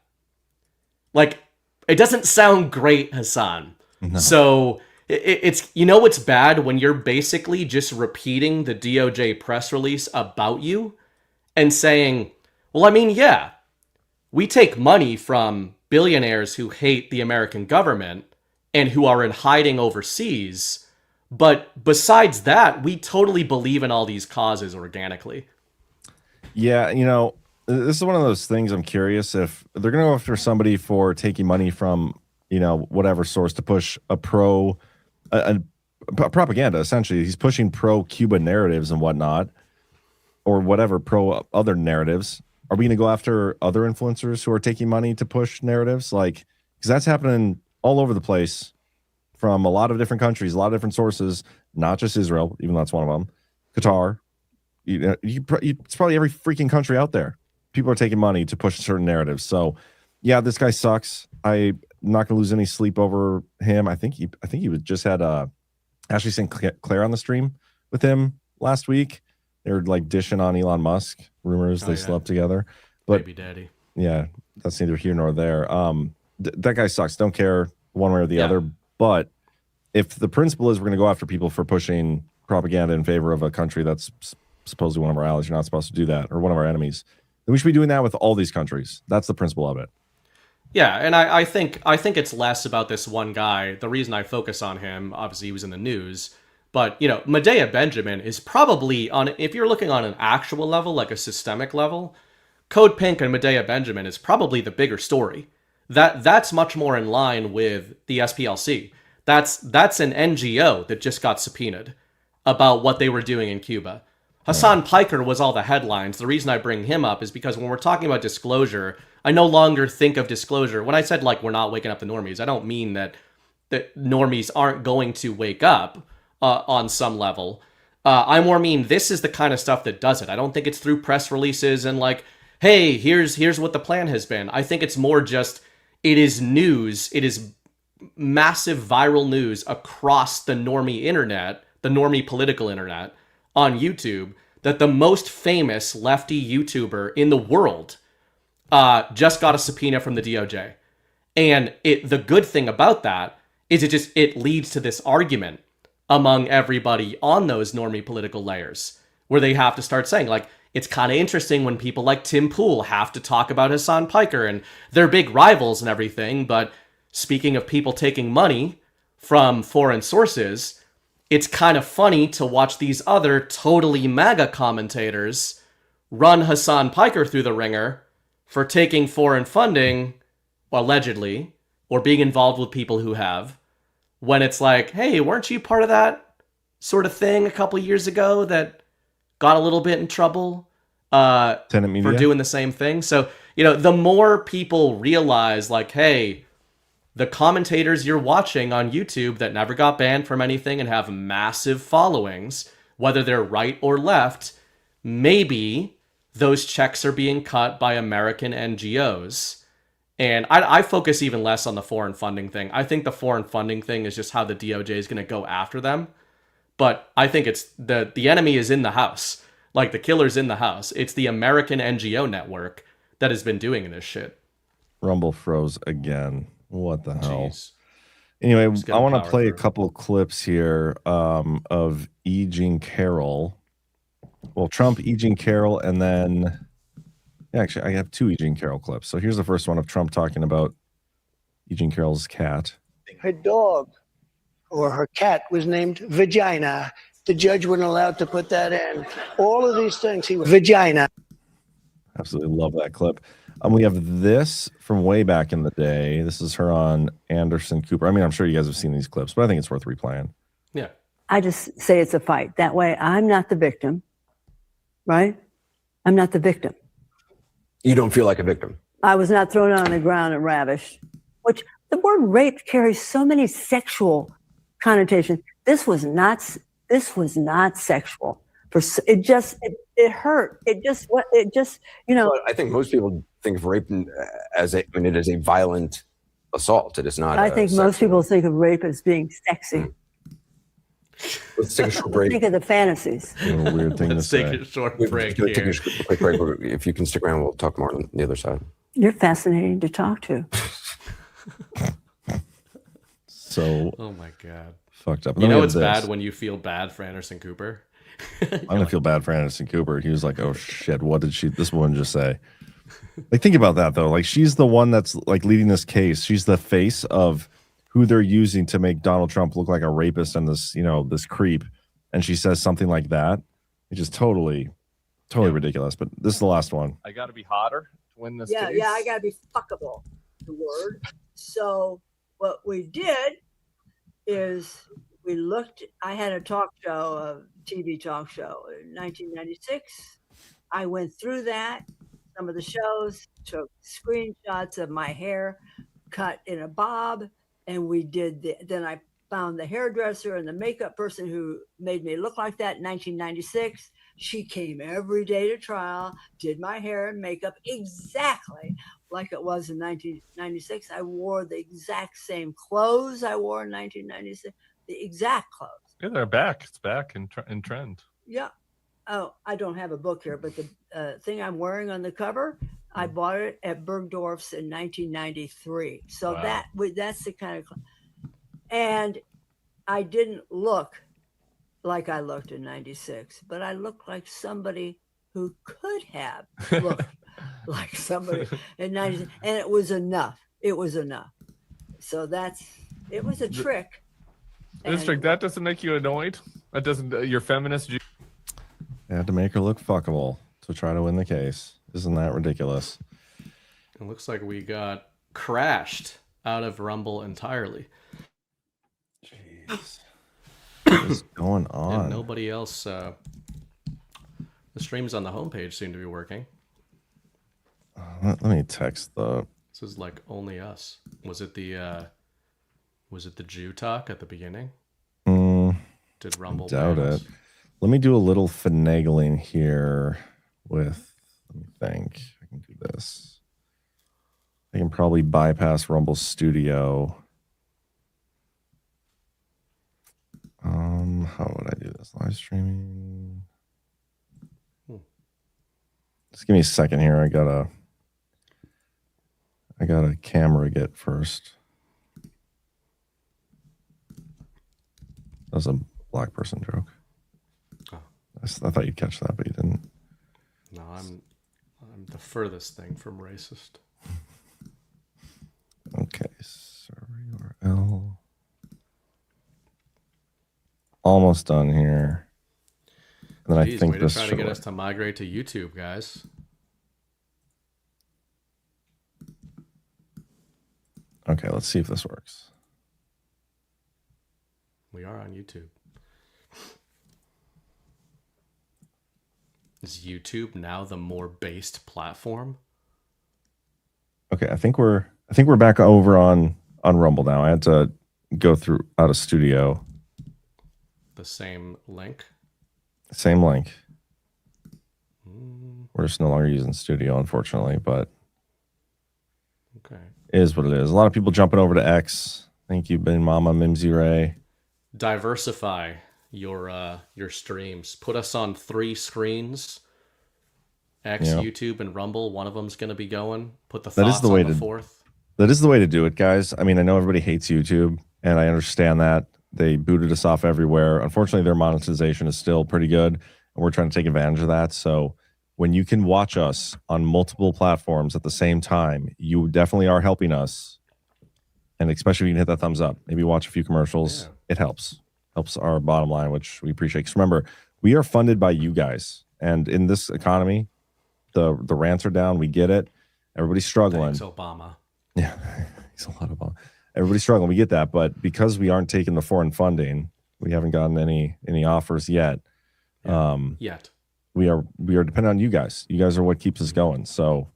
Like, it doesn't sound great, Hassan. No. So it's, you know what's bad? When you're basically just repeating the DOJ press release about you and saying, well, I mean, yeah, we take money from billionaires who hate the American government and who are in hiding overseas. But besides that, we totally believe in all these causes organically. Yeah, you know, this is one of those things I'm curious if they're going to go after somebody for taking money from, you know, whatever source to push a propaganda, essentially. He's pushing pro-Cuba narratives and whatnot, or whatever pro-other narratives. Are we going to go after other influencers who are taking money to push narratives? Like, because that's happening all over the place from a lot of different countries, a lot of different sources, not just Israel, even though that's one of them. Qatar, it's probably every freaking country out there. People are taking money to push certain narratives. So, yeah, this guy sucks. I'm not going to lose any sleep over him. I think he just had Ashley St. Clair on the stream with him last week. They were like dishing on Elon Musk rumors they slept together. But baby daddy. Yeah, that's neither here nor there. That guy sucks. Don't care one way or the other. But if the principle is we're going to go after people for pushing propaganda in favor of a country that's supposedly one of our allies, you're not supposed to do that, or one of our enemies, then we should be doing that with all these countries. That's the principle of it. Yeah, and I think it's less about this one guy. The reason I focus on him, obviously he was in the news, but, you know, Medea Benjamin is probably, if you're looking on an actual level, like a systemic level, Code Pink and Medea Benjamin is probably the bigger story. That's much more in line with the SPLC. That's an NGO that just got subpoenaed about what they were doing in Cuba. Hassan Piker was all the headlines. The reason I bring him up is because when we're talking about disclosure, I no longer think of disclosure. When I said, like, we're not waking up the normies, I don't mean that normies aren't going to wake up on some level. I more mean this is the kind of stuff that does it. I don't think it's through press releases and like, hey, here's what the plan has been. I think it's more just, it is news. It is massive viral news across the normie internet, the normie political internet on YouTube, that the most famous lefty YouTuber in the world just got a subpoena from the DOJ. And the good thing about that is it leads to this argument among everybody on those normie political layers where they have to start saying, like, it's kind of interesting when people like Tim Pool have to talk about Hassan Piker, and they're big rivals and everything. But speaking of people taking money from foreign sources, it's kind of funny to watch these other totally MAGA commentators run Hassan Piker through the ringer for taking foreign funding, allegedly, or being involved with people who have, when it's like, hey, weren't you part of that sort of thing a couple years ago that got a little bit in trouble for doing the same thing? So, the more people realize, like, hey, the commentators you're watching on YouTube that never got banned from anything and have massive followings, whether they're right or left, maybe those checks are being cut by American NGOs. And I focus even less on the foreign funding thing. I think the foreign funding thing is just how the DOJ is going to go after them. But I think it's the enemy is in the house. Like, the killer's in the house. It's the American NGO network that has been doing this shit. Rumble froze again. What the hell? Jeez. Anyway, I want to play a couple of clips here of E. Jean Carroll. Well, Trump, E. Jean Carroll, and then actually I have two E. Jean Carroll clips. So here's the first one of Trump talking about E. Jean Carroll's cat. Her dog or her cat was named Vagina. The judge wasn't allowed to put that in. All of these things, he was Vagina. Absolutely love that clip. We have this from way back in the day. This is her on Anderson Cooper. I mean, I'm sure you guys have seen these clips, but I think it's worth replaying. Yeah. I just say it's a fight. That way I'm not the victim, right? I'm not the victim. You don't feel like a victim. I was not thrown on the ground and ravished, which the word rape carries so many sexual connotations. This was not sexual. It hurt. It just, Well, I think most people think of rape as it is a violent assault. It is not. I think most people think of rape as being sexy. Let's take a short break. Think of the fantasies. Weird thing Let's take a short break Take here. a quick break. If you can stick around, we'll talk more on the other side. You're fascinating to talk to. So. Oh my God. Fucked up. You know it's bad when you feel bad for Anderson Cooper. I'm gonna feel bad for Anderson Cooper. He was like, "Oh shit, what did this woman just say?" Like, think about that though. Like, she's the one that's like leading this case. She's the face of who they're using to make Donald Trump look like a rapist and this creep. And she says something like that. It's just totally ridiculous. But this is the last one. I got to be hotter to win this Yeah, case. I got to be fuckable. The word. So what we did is we looked. I had a talk show, a TV talk show in 1996. I went through that, some of the shows, took screenshots of my hair cut in a bob, and we did then I found the hairdresser and the makeup person who made me look like that in 1996. She came every day to trial, did my hair and makeup exactly like it was in 1996. I wore the exact same clothes I wore in 1996, the exact clothes. Yeah, they're back. It's back in trend. Yeah. Oh, I don't have a book here, but the thing I'm wearing on the cover, I bought it at Bergdorf's in 1993. So Wow. that's the kind of, and I didn't look like I looked in 96, but I looked like somebody who could have looked like somebody in 96, and it was enough. It was enough. So it was a trick. District, that doesn't make you annoyed? That doesn't, your feminist. They had to make her look fuckable to try to win the case. Isn't that ridiculous? It looks like we got crashed out of Rumble entirely. Jeez. What's going on? And nobody else. The streams on the homepage seem to be working. Let me text the. This is like only us. Was it the Jew talk at the beginning? Did Rumble doubt ban it. us? Let me do a little finagling here with. Let me think. I can do this. I can probably bypass Rumble Studio. How would I do this? Live streaming. Just give me a second here. I got a camera get first. That was a black person joke. Oh. I thought you'd catch that, but you didn't. No, I'm the furthest thing from racist. Okay, sorry, or L. Almost done here. And then Jeez, I think way this to try to should get work. us to migrate to YouTube, guys. Okay, let's see if this works. We are on YouTube. Is YouTube now the more based platform? Okay, I think we're back over on Rumble now. I had to go through out of studio. The same link? Same link. We're just no longer using studio, unfortunately, but okay, it is what it is. A lot of people jumping over to X. Thank you, Ben Mama, Mimsy Ray. Diversify your streams. Put us on 3 screens. X, Yep. YouTube, and Rumble. One of them's going to be going. Put the That thoughts is the way on the to 4th. That is the way to do it, guys. I mean, I know everybody hates YouTube, and I understand that. They booted us off everywhere. Unfortunately, their monetization is still pretty good, and we're trying to take advantage of that. So when you can watch us on multiple platforms at the same time, you definitely are helping us. And especially if you can hit that thumbs up, maybe watch a few commercials. Yeah. It helps our bottom line, which we appreciate. Because remember, we are funded by you guys. And in this economy, the rants are down. We get it. Everybody's struggling. Thanks, Obama. Yeah, he's a lot of Obama. Everybody's struggling. We get that. But because we aren't taking the foreign funding, we haven't gotten any offers yet. Yet. We are dependent on you guys. You guys are what keeps us going. So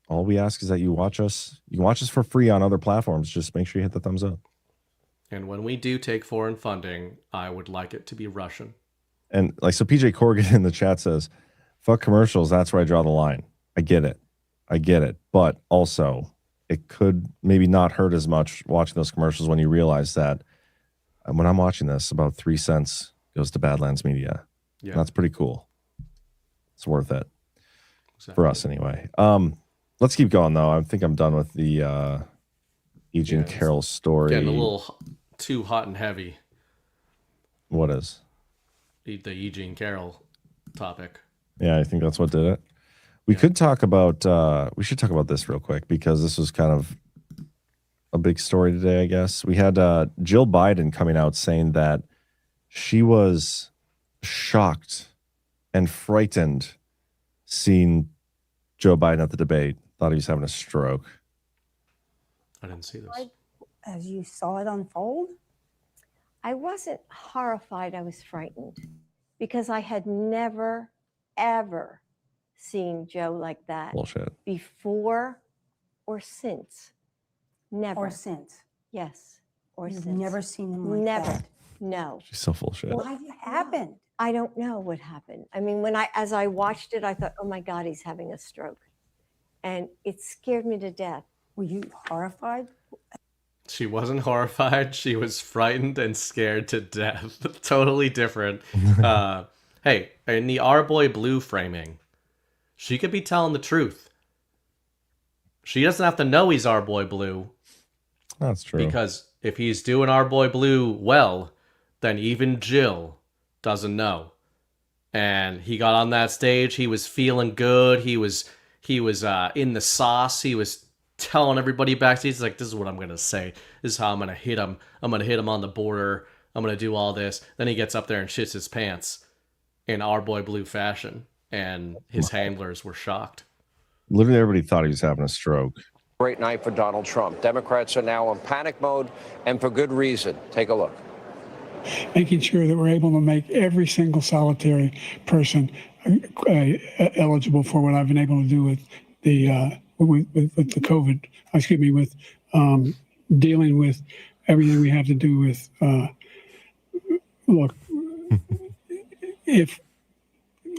all we ask is that you watch us. You can watch us for free on other platforms. Just make sure you hit the thumbs up. And when we do take foreign funding, I would like it to be Russian. And like, so PJ Corrigan in the chat says, fuck commercials. That's where I draw the line. I get it. But also, it could maybe not hurt as much watching those commercials when you realize that when I'm watching this, about 3 cents goes to Badlands Media. Yeah. And that's pretty cool. It's worth it. Exactly. For us anyway. Let's keep going, though. I think I'm done with the Eugene Carroll story. Getting a little too hot and heavy. What is? The Eugene Carroll topic. Yeah, I think that's what did it. We could talk about, we should talk about this real quick because this was kind of a big story today, I guess. We had Jill Biden coming out saying that she was shocked and frightened seeing Joe Biden at the debate. Thought he was having a stroke. I didn't see this. As you saw it unfold? I wasn't horrified. I was frightened because I had never, ever seen Joe like that. Bullshit. Before or since. Never. Or since. Yes. Or You've since. never seen him like Never. that. No. She's so full of shit. What happened? I don't know what happened. I mean, as I watched it, I thought, oh my God, he's having a stroke. And it scared me to death. Were you horrified? She wasn't horrified. She was frightened and scared to death. Totally different. Hey, in the Our Boy Blue framing, she could be telling the truth. She doesn't have to know he's Our Boy Blue. That's true. Because if he's doing Our Boy Blue well, then even Jill doesn't know. And he got on that stage. He was feeling good. He was in the sauce. He was telling everybody backstage, he's like, this is what I'm going to say. This is how I'm going to hit him. I'm going to hit him on the border. I'm going to do all this. Then he gets up there and shits his pants in Our Boy Blue fashion. And his handlers were shocked. Literally everybody thought he was having a stroke. Great night for Donald Trump. Democrats are now in panic mode, and for good reason. Take a look. Making sure that we're able to make every single solitary person eligible for what I've been able to do with the with the COVID. Excuse me, with dealing with everything we have to do with. Look, if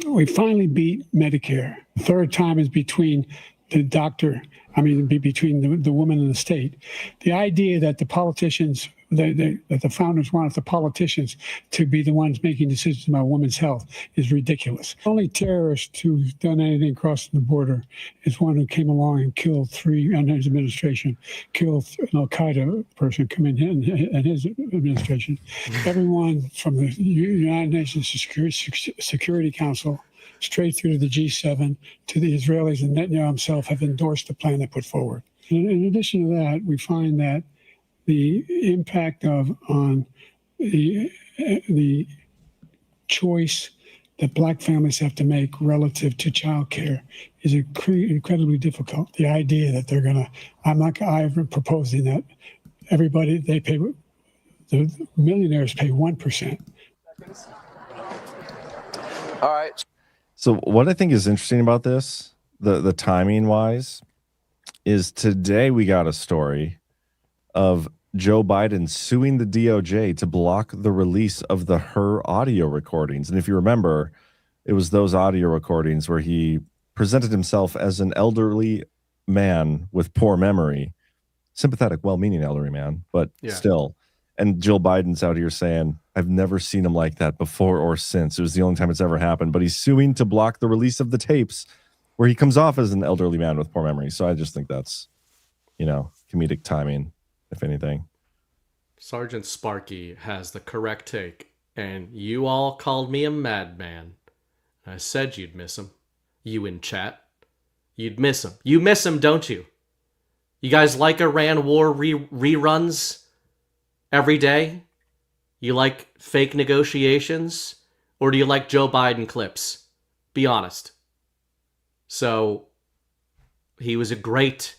we finally beat Medicare, the third time is between the doctor. I mean, between the woman and the state. The idea that the politicians, that the founders wanted the politicians to be the ones making decisions about women's health is ridiculous. The only terrorist who's done anything crossing the border is one who came along and killed three, under his administration, killed an Al-Qaeda person coming in his administration. Everyone from the United Nations Security Council straight through to the G7, to the Israelis, and Netanyahu himself have endorsed the plan they put forward. In addition to that, we find that the impact on the choice that black families have to make relative to childcare is incredibly difficult. The idea that they're gonna, I'm proposing that everybody, the millionaires pay 1%. All right. So what I think is interesting about this, the timing wise, is today we got a story of Joe Biden suing the DOJ to block the release of her audio recordings. And if you remember, it was those audio recordings where he presented himself as an elderly man with poor memory, sympathetic, well-meaning elderly man, but still. And Jill Biden's out here saying, I've never seen him like that before or since. It was the only time it's ever happened. But he's suing to block the release of the tapes where he comes off as an elderly man with poor memory. So I just think that's, comedic timing, if anything. Sergeant Sparky has the correct take, and you all called me a madman. I said you'd miss him. You in chat. You'd miss him. You miss him, don't you? You guys like Iran war reruns every day? You like fake negotiations? Or do you like Joe Biden clips? Be honest. So, he was a great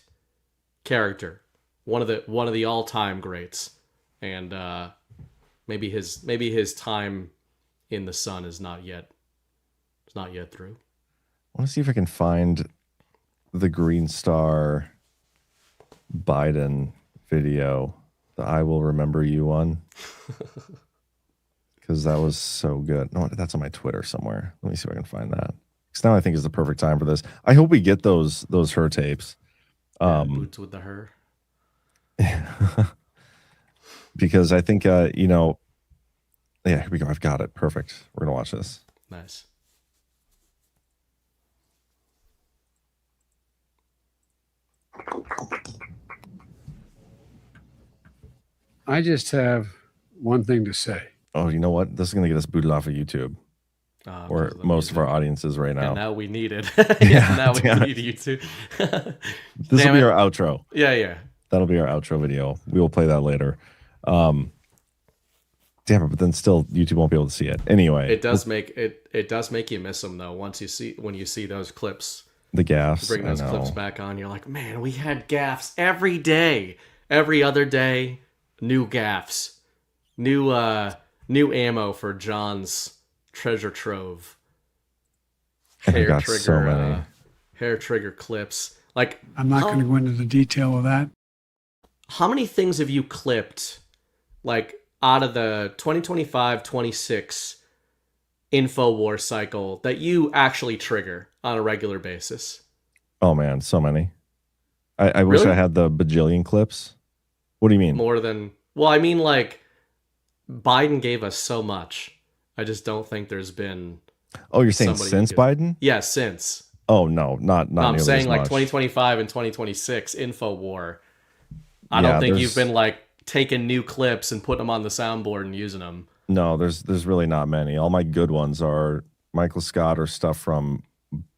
character. One of the all-time greats. And maybe his time in the sun is not yet through. I want to see if I can find the Green Star Biden video, the I Will Remember You one, because that was so good. No, that's on my Twitter somewhere. Let me see if I can find that. Because now I think is the perfect time for this. I hope we get those her tapes. Boots with the her. Because I think, here we go. I've got it. Perfect. We're going to watch this. Nice. I just have one thing to say. Oh, you know what? This is going to get us booted off of YouTube. Or most of our audiences right now. And now we need it. Now we need you too. This will be our outro. Yeah. That'll be our outro video. We will play that later. Damn it, but then still YouTube won't be able to see it. Anyway. It does make you miss them though, when you see those clips. The gaffes. Bring those clips back on, you're like, man, we had gaffes every day. Every other day, new gaffes. New ammo for John's treasure trove. Hair trigger, so many. Hair trigger clips. Like, I'm not going to go into the detail of that. How many things have you clipped, like, out of the 2025-26 InfoWar cycle that you actually trigger on a regular basis? Oh man, so many. I wish I had the bajillion clips. What do you mean? More than, well, I mean, like, Biden gave us so much. I just don't think there's been. Oh, you're saying since Biden? Yeah, since. Oh no, not no, I'm nearly saying as like much. 2025 and 2026 InfoWar. I don't think you've been like taking new clips and putting them on the soundboard and using them. No, there's really not many. All my good ones are Michael Scott or stuff from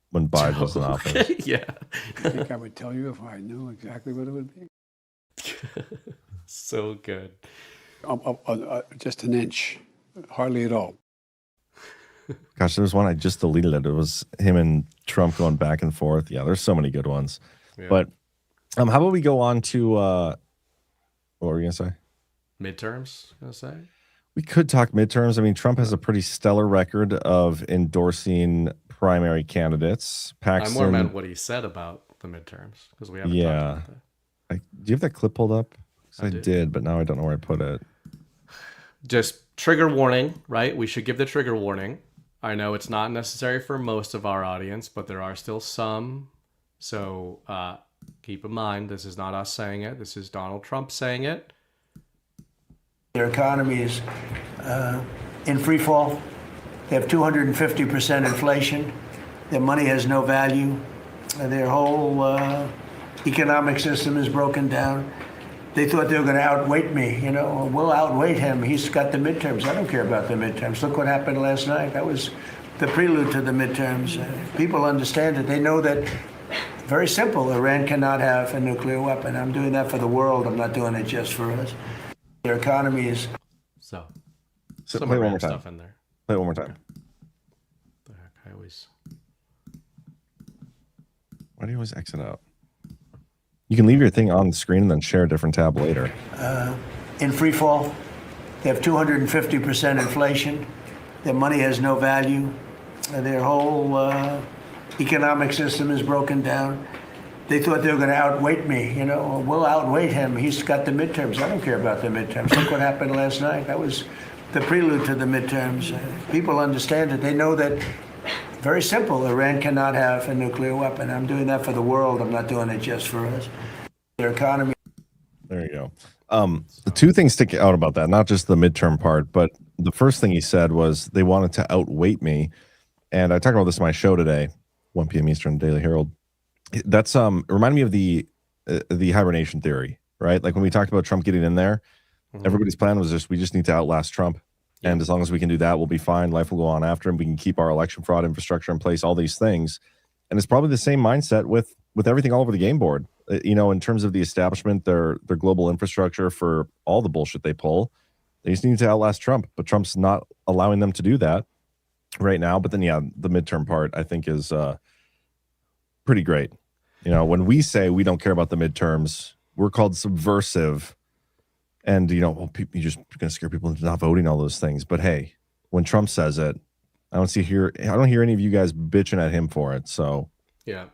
when Biden was in office. Yeah. I think I would tell you if I knew exactly what it would be. So good. Just an inch, hardly at all. Gosh, there was one I just deleted it. It was him and Trump going back and forth. Yeah, there's so many good ones. Yeah. But how about we go on to what were you gonna say? Midterms, gonna say? We could talk midterms. I mean, Trump has a pretty stellar record of endorsing primary candidates. Paxton, I more meant what he said about the midterms because we haven't talked about that. Do you have that clip pulled up? I did, but now I don't know where I put it. Just trigger warning, right? We should give the trigger warning. I know it's not necessary for most of our audience, but there are still some. So keep in mind, this is not us saying it. This is Donald Trump saying it. Their economy is in free fall. They have 250% inflation. Their money has no value. Their whole economic system is broken down. They thought they were going to outweight me. We'll outweight him. He's got the midterms. I don't care about the midterms. Look what happened last night. That was the prelude to the midterms. People understand it. They know that, very simple, Iran cannot have a nuclear weapon. I'm doing that for the world. I'm not doing it just for us. Their economy is... So play it one more time. Stuff in there. Play it one more time. The heck, I always... Why do you always exit out? You can leave your thing on the screen and then share a different tab later. In free fall. They have 250% inflation. Their money has no value. Their whole economic system is broken down. They thought they were going to outweight me. You know, we'll outweight him. He's got the midterms. I don't care about the midterms. Look what happened last night. That was the prelude to the midterms. People understand it. They know that, very simple, Iran cannot have a nuclear weapon. I'm doing that for the world. I'm not doing it just for us. Their economy. There you go. The two things stick out about that, not just the midterm part, but the first thing he said was they wanted to outweight me. And I talked about this in my show today, 1 p.m. Eastern, Daily Herold. That's it reminded me of the hibernation theory, right? Like when we talked about Trump getting in there, everybody's plan was we just need to outlast Trump. And as long as we can do that, we'll be fine. Life will go on after him. We can keep our election fraud infrastructure in place, all these things. And it's probably the same mindset with everything all over the game board. You know, in terms of the establishment, their global infrastructure for all the bullshit they pull, they just need to outlast Trump. But Trump's not allowing them to do that right now. But then, yeah, the midterm part, I think, is pretty great. You know, when we say we don't care about the midterms, we're called subversive. And, you know, you're just going to scare people into not voting, all those things. But hey, when Trump says it, I don't hear any of you guys bitching at him for it. So, yeah.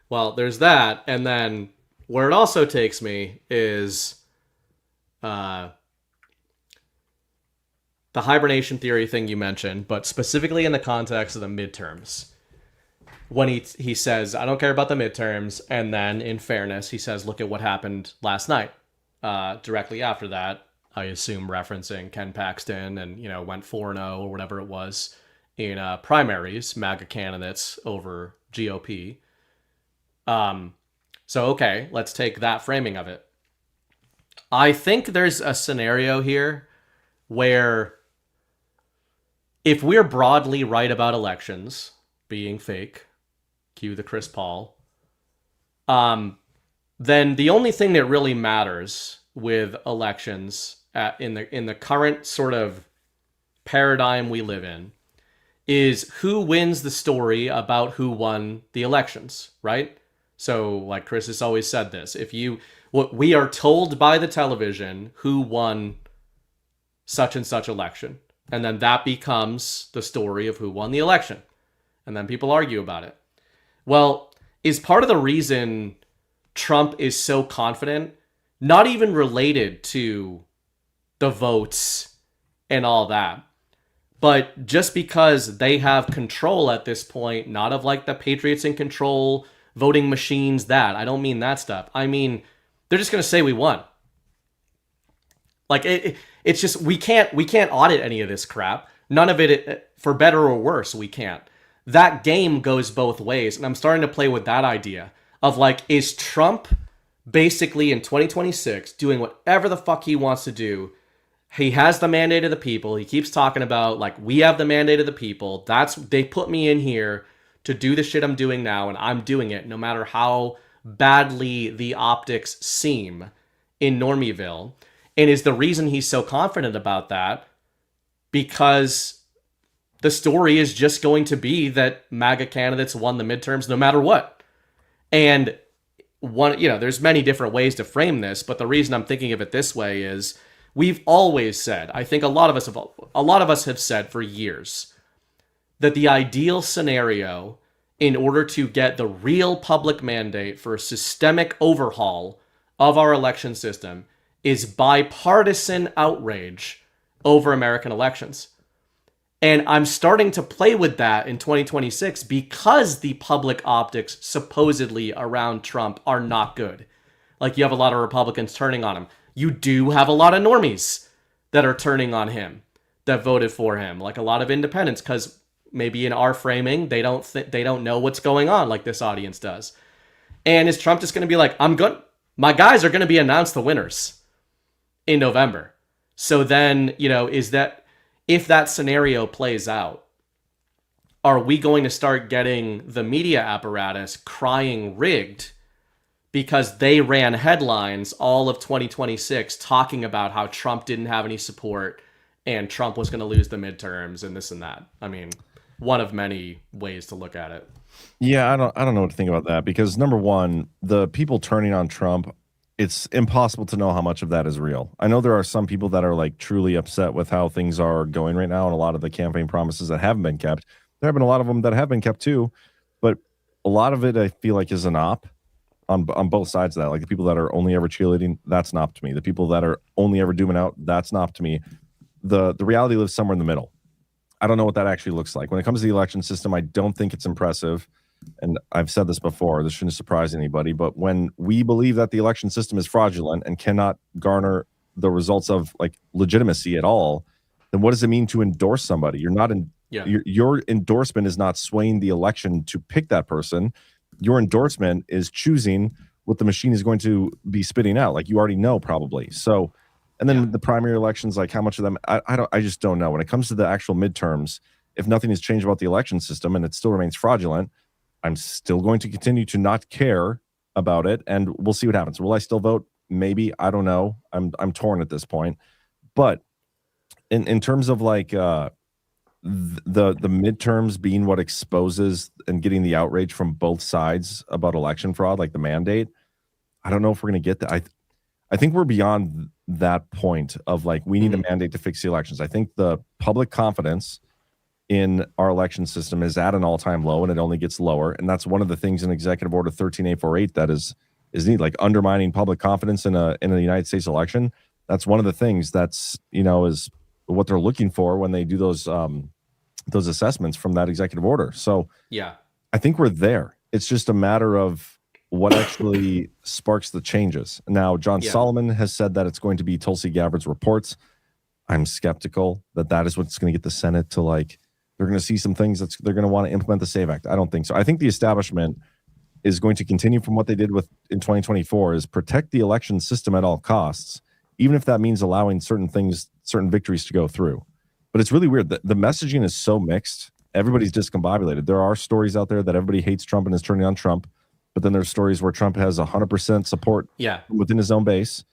Well, there's that. And then where it also takes me is the hibernation theory thing you mentioned, but specifically in the context of the midterms. When he says, I don't care about the midterms. And then in fairness, he says, look at what happened last night. Directly after that, I assume referencing Ken Paxton and, you know, went 4-0 or whatever it was in primaries, MAGA candidates over GOP. So, okay, let's take that framing of it. I think there's a scenario here where if we're broadly right about elections being fake, cue the Chris Paul, then the only thing that really matters with elections in the current sort of paradigm we live in is who wins the story about who won the elections, right? So, like Chris has always said this, we are told by the television who won such and such election, and then that becomes the story of who won the election, and then people argue about it. Well, is part of the reason Trump is so confident, not even related to the votes and all that, but just because they have control at this point, not of like the Patriots in control, voting machines, that. I don't mean that stuff. I mean, they're just going to say we won. Like it's just, we can't audit any of this crap. None of it, for better or worse, we can't. That game goes both ways. And I'm starting to play with that idea of like, is Trump basically in 2026 doing whatever the fuck he wants to do? He has the mandate of the people. He keeps talking about like, we have the mandate of the people. They put me in here to do the shit I'm doing now, and I'm doing it no matter how badly the optics seem in Normieville. And is the reason he's so confident about that because the story is just going to be that MAGA candidates won the midterms no matter what. And there's many different ways to frame this, but the reason I'm thinking of it this way is we've always said, I think a lot of us have said for years, that the ideal scenario in order to get the real public mandate for a systemic overhaul of our election system is bipartisan outrage over American elections. And I'm starting to play with that in 2026 because the public optics supposedly around Trump are not good. Like, you have a lot of Republicans turning on him. You do have a lot of normies that are turning on him, that voted for him, like a lot of independents, because maybe in our framing, they don't know what's going on like this audience does. And is Trump just going to be like, my guys are going to be announced the winners in November. So then, if that scenario plays out, are we going to start getting the media apparatus crying rigged because they ran headlines all of 2026 talking about how Trump didn't have any support and Trump was going to lose the midterms and this and that? I mean, one of many ways to look at it. Yeah, I don't know what to think about that, because number one, the people turning on Trump, it's impossible to know how much of that is real. I know there are some people that are like truly upset with how things are going right now and a lot of the campaign promises that haven't been kept. There have been a lot of them that have been kept too, but a lot of it I feel like is an op on both sides of that. Like the people that are only ever cheerleading, that's an op to me. The people that are only ever dooming out, that's an op to me. The reality lives somewhere in the middle. I don't know what that actually looks like. When it comes to the election system, I don't think it's impressive. And I've said this before, this shouldn't surprise anybody, but when we believe that the election system is fraudulent and cannot garner the results of like legitimacy at all, then what does it mean to endorse somebody? You're not in your endorsement is not swaying the election to pick that person. Your endorsement is choosing what the machine is going to be spitting out. Like you already know probably. So, and then the primary elections, like how much of them, I just don't know. When it comes to the actual midterms, if nothing has changed about the election system and it still remains fraudulent, I'm still going to continue to not care about it, and we'll see what happens. Will I still vote? Maybe. I don't know. I'm torn at this point. But in terms of like the midterms being what exposes and getting the outrage from both sides about election fraud, like the mandate, I don't know if we're going to get that. I think we're beyond that point of like we need a mandate to fix the elections. I think the public confidence in our election system is at an all-time low, and it only gets lower. And that's one of the things in Executive Order 13848 that is neat, like undermining public confidence in a United States election. That's one of the things that's, is what they're looking for when they do those assessments from that executive order. So yeah, I think we're there. It's just a matter of what actually sparks the changes. Now, John Solomon has said that it's going to be Tulsi Gabbard's reports. I'm skeptical that is what's going to get the Senate to like, they're going to see some things that they're going to want to implement the SAVE Act. I don't think so. I think the establishment is going to continue from what they did in 2024 is protect the election system at all costs, even if that means allowing certain victories to go through. But it's really weird. The messaging is so mixed. Everybody's discombobulated. There are stories out there that everybody hates Trump and is turning on Trump, but then there's stories where Trump has 100% support within his own base,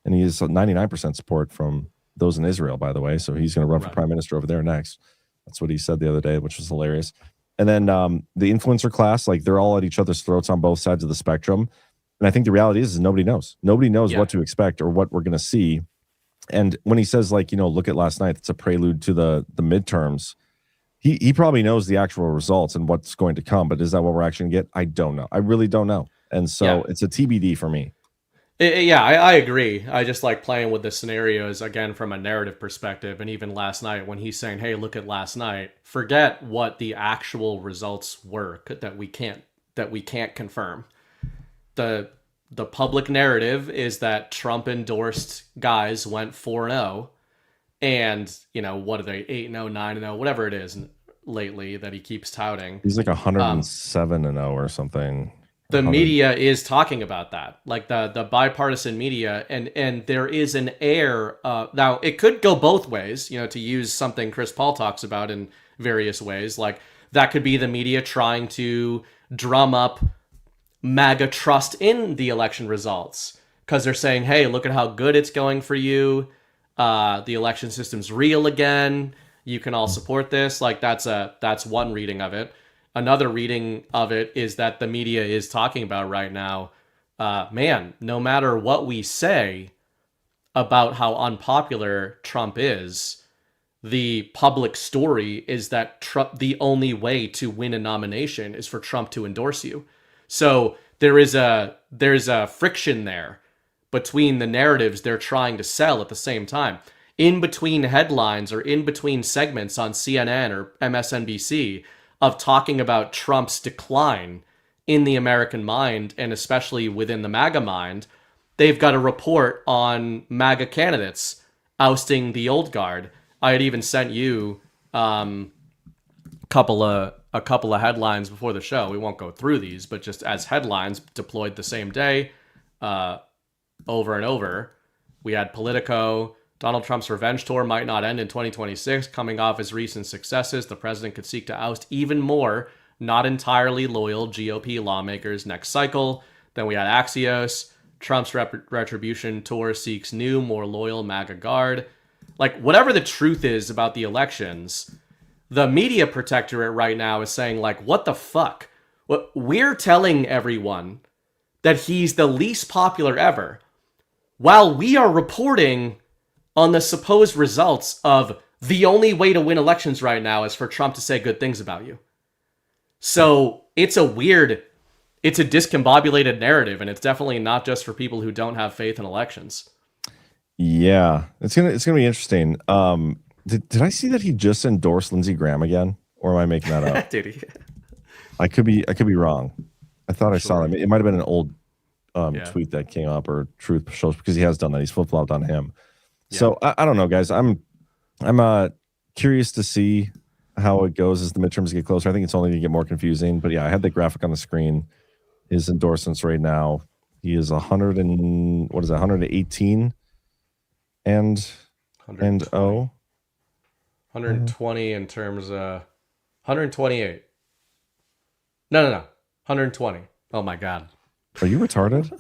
and he has 99% support from those in Israel, by the way. So he's going to run for prime minister over there next. That's what he said the other day, which was hilarious. And then the influencer class, like they're all at each other's throats on both sides of the spectrum. And I think the reality is nobody knows. Nobody knows what to expect or what we're going to see. And when he says like, look at last night, it's a prelude to the midterms. He probably knows the actual results and what's going to come. But is that what we're actually going to get? I don't know. I really don't know. And so it's a TBD for me. I agree. I just like playing with the scenarios again from a narrative perspective. And even last night when he's saying, hey, look at last night, forget what the actual results were that we can't confirm. The public narrative is that Trump endorsed guys went 4-0 and, what are they, 8-0, 9-0, whatever it is lately that he keeps touting. He's like 107-0 or something. The media is talking about that, like the bipartisan media, and there is an air. Now, it could go both ways, to use something Chris Paul talks about in various ways. Like that could be the media trying to drum up MAGA trust in the election results because they're saying, hey, look at how good it's going for you. The election system's real again. You can all support this. Like that's one reading of it. Another reading of it is that the media is talking about right now, no matter what we say about how unpopular Trump is, the public story is that the only way to win a nomination is for Trump to endorse you. So there's a friction there between the narratives they're trying to sell at the same time. In between headlines or in between segments on CNN or MSNBC of talking about Trump's decline in the American mind, and especially within the MAGA mind, they've got a report on MAGA candidates ousting the old guard. I had even sent you a couple of headlines before the show. We won't go through these, but just as headlines deployed the same day, over and over. We had Politico Donald Trump's revenge tour might not end in 2026. Coming off his recent successes, the president could seek to oust even more not entirely loyal GOP lawmakers next cycle. Then we had Axios. Trump's retribution tour seeks new, more loyal MAGA guard. Like, whatever the truth is about the elections, the media protectorate right now is saying, like, what the fuck? We're telling everyone that he's the least popular ever, while we are reporting on the supposed results of the only way to win elections right now is for Trump to say good things about you. So it's a discombobulated narrative, and it's definitely not just for people who don't have faith in elections. Yeah, it's gonna be interesting. Did I see that he just endorsed Lindsey Graham again, or am I making that up? Did he? I could be wrong. I thought I saw that. It might have been an old tweet that came up, or truth shows, because he has done that. He's flip-flopped on him. Yeah. So I don't know, guys. I'm curious to see how it goes as the midterms get closer. I think it's only going to get more confusing. But yeah, I had the graphic on the screen. His endorsements right now, he is 118 and 120 in terms of 128. No, 120. Oh my God. Are you retarded?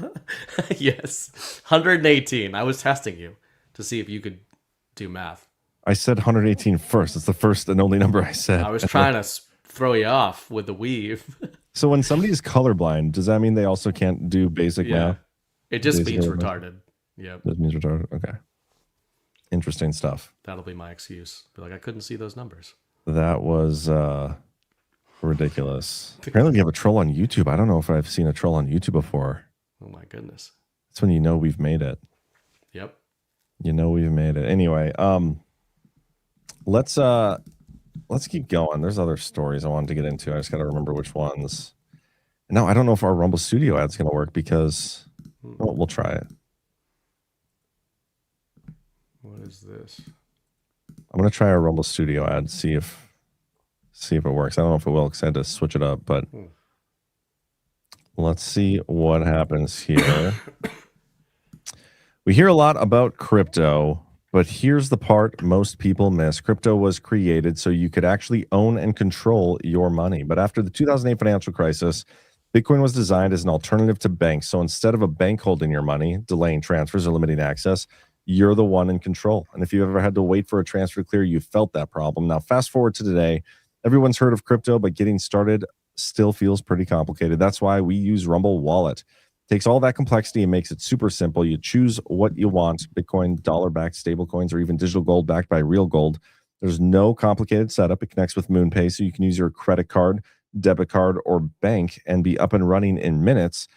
Yes. 118. I was testing you to see if you could do math. I said 118 first. It's the first and only number I said. I was trying to throw you off with the weave. So when somebody is colorblind, does that mean they also can't do basic math? It just means retarded. Yep. That means retarded. Okay. Interesting stuff. That'll be my excuse. Be like, I couldn't see those numbers. That was ridiculous. Apparently we have a troll on YouTube. I don't know if I've seen a troll on YouTube before. Oh my goodness. That's when you know we've made it. Yep. You know we've made it. Anyway, let's keep going. There's other stories I wanted to get into. I just got to remember which ones. No, I don't know if our Rumble Studio ad's going to work because we'll try it. What is this? I'm going to try our Rumble Studio ad, see if it works. I don't know if it will because I had to switch it up, but let's see what happens here. We hear a lot about crypto, but here's the part most people miss. Crypto was created so you could actually own and control your money. But after the 2008 financial crisis, Bitcoin was designed as an alternative to banks. So instead of a bank holding your money, delaying transfers or limiting access, you're the one in control. And if you've ever had to wait for a transfer to clear, you felt that problem. Now, fast forward to today, everyone's heard of crypto, but getting started still feels pretty complicated. That's why we use Rumble Wallet. Takes all that complexity and makes it super simple. You choose what you want: Bitcoin, dollar-backed stablecoins, or even digital gold backed by real gold. There's no complicated setup. It connects with MoonPay, so you can use your credit card, debit card, or bank and be up and running in minutes.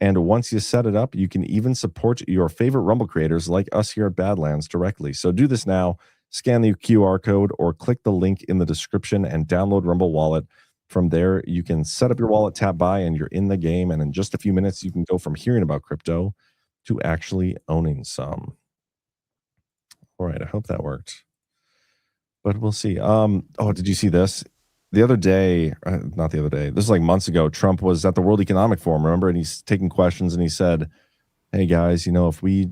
And once you set it up, you can even support your favorite Rumble creators like us here at Badlands directly. So do this now. Scan the QR code or click the link in the description and download Rumble Wallet. From there, you can set up your wallet, tap buy, and you're in the game. And in just a few minutes, you can go from hearing about crypto to actually owning some. All right, I hope that worked. But we'll see. Did you see this? The other day, not the other day, this is like months ago, Trump was at the World Economic Forum, remember? And he's taking questions and he said, hey guys, if we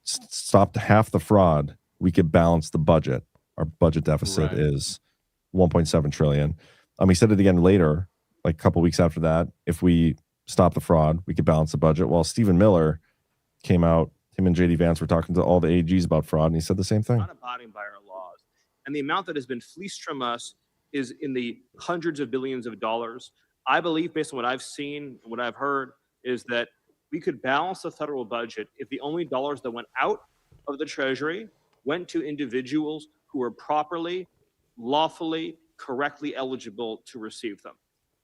stopped half the fraud, we could balance the budget. Our budget deficit is 1.7 trillion. He said it again later, like a couple weeks after that. If we stop the fraud, we could balance the budget. Well, Stephen Miller came out, him and JD Vance were talking to all the AGs about fraud, and he said the same thing. Not abiding by our laws. And the amount that has been fleeced from us is in the hundreds of billions of dollars. I believe, based on what I've seen, what I've heard, is that we could balance the federal budget if the only dollars that went out of the Treasury went to individuals who were properly, lawfully, correctly eligible to receive them.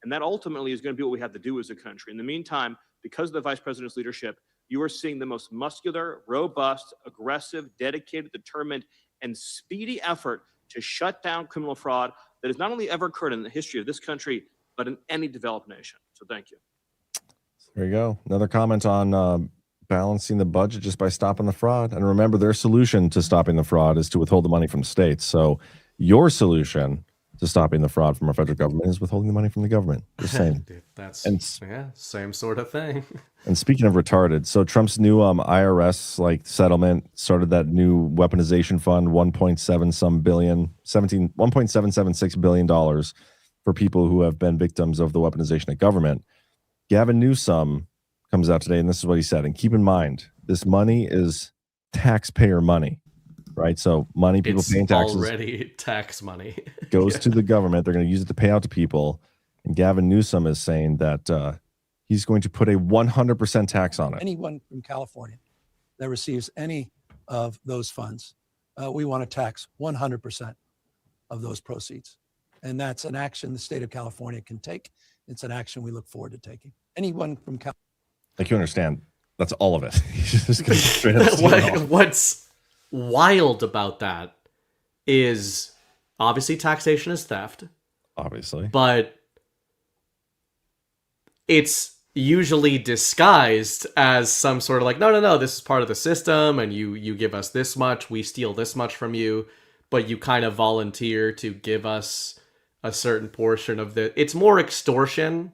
And that ultimately is going to be what we have to do as a country. In the meantime, because of the vice president's leadership, you are seeing the most muscular, robust, aggressive, dedicated, determined, and speedy effort to shut down criminal fraud that has not only ever occurred in the history of this country, but in any developed nation. So thank you. There you go. Another comment on balancing the budget just by stopping the fraud. And remember, their solution to stopping the fraud is to withhold the money from states. So your solution to stopping the fraud from our federal government is withholding the money from the government. Just saying. That's And same sort of thing. And speaking of retarded, so Trump's new IRS settlement started that new weaponization fund, 1.776 billion dollars for people who have been victims of the weaponization of government. Gavin Newsom comes out today, and this is what he said. And keep in mind, this money is taxpayer money, right? So money people It's paying taxes already tax money. goes to the government. They're going to use it to pay out to people. And Gavin Newsom is saying that he's going to put a 100% tax on it. Anyone from California that receives any of those funds, we want to tax 100% of those proceeds. And that's an action the state of California can take. It's an action we look forward to taking. Anyone from California. Like, you understand, that's all of it. He's just going to straight up steal it all. What's wild about that is obviously taxation is theft. Obviously. But it's usually disguised as some sort of like, no, this is part of the system, and you give us this much, we steal this much from you, but you kind of volunteer to give us a certain portion of the... It's more extortion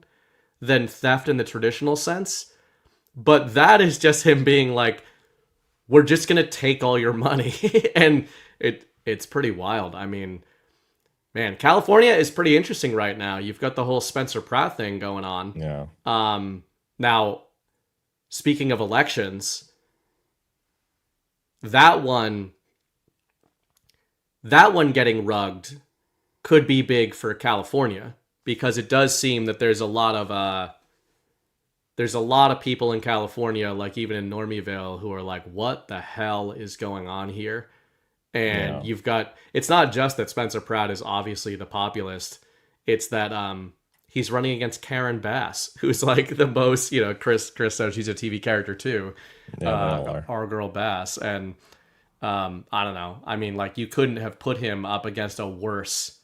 than theft in the traditional sense, but that is just him being like, we're just going to take all your money. And it's pretty wild. I mean, man, California is pretty interesting right now. You've got the whole Spencer Pratt thing going on. Yeah. Now, speaking of elections, that one getting rugged could be big for California, because it does seem that there's a lot of people in California, like even in Normieville, who are like, what the hell is going on here? And you've got, it's not just that Spencer Pratt is obviously the populist. It's that he's running against Karen Bass, who's like the most, Chris said she's a TV character too. Yeah, our girl Bass. And I don't know. I mean, like, you couldn't have put him up against a worse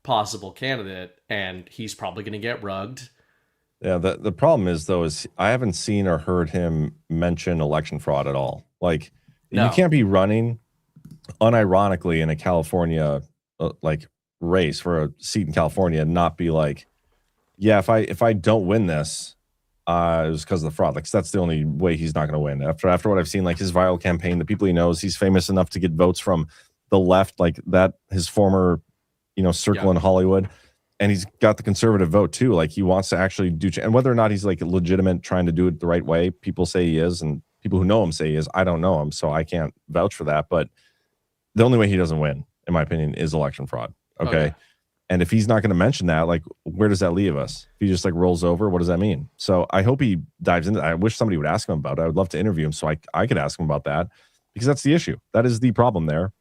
possible candidate, and he's probably going to get rugged. Yeah, the problem is, though, is I haven't seen or heard him mention election fraud at all. Like, you can't be running unironically in a California race for a seat in California and not be like, yeah, if I don't win this, it was because of the fraud. Like, that's the only way he's not going to win. After what I've seen, like his viral campaign, the people he knows, he's famous enough to get votes from the left, like that, his former, circle in Hollywood. And he's got the conservative vote too. Like, he wants to actually do, and whether or not he's like legitimate trying to do it the right way, people say he is, and people who know him say he is. I don't know him, so I can't vouch for that. But the only way he doesn't win, in my opinion, is election fraud. Okay. And if he's not going to mention that, like, where does that leave us? If he just like rolls over, what does that mean? So I hope he dives into that. I wish somebody would ask him about it. I would love to interview him so I could ask him about that, because that's the issue. That is the problem there.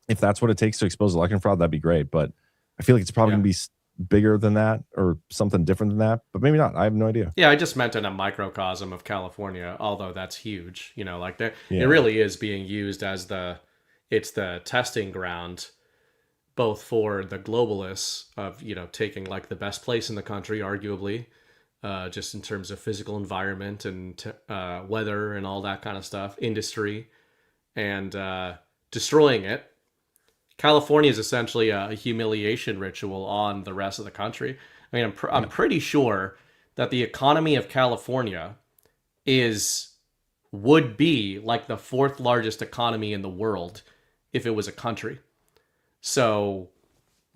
If that's what it takes to expose election fraud, that'd be great. But I feel like it's probably going to be bigger than that, or something different than that, but maybe not. I have no idea. Yeah, I just meant in a microcosm of California, although that's huge. Like, it really is being used as the testing ground, both for the globalists of, taking like the best place in the country, arguably, just in terms of physical environment and weather and all that kind of stuff, industry, and destroying it. California is essentially a humiliation ritual on the rest of the country. I mean, I'm pretty sure that the economy of California would be like the 4th largest economy in the world if it was a country. So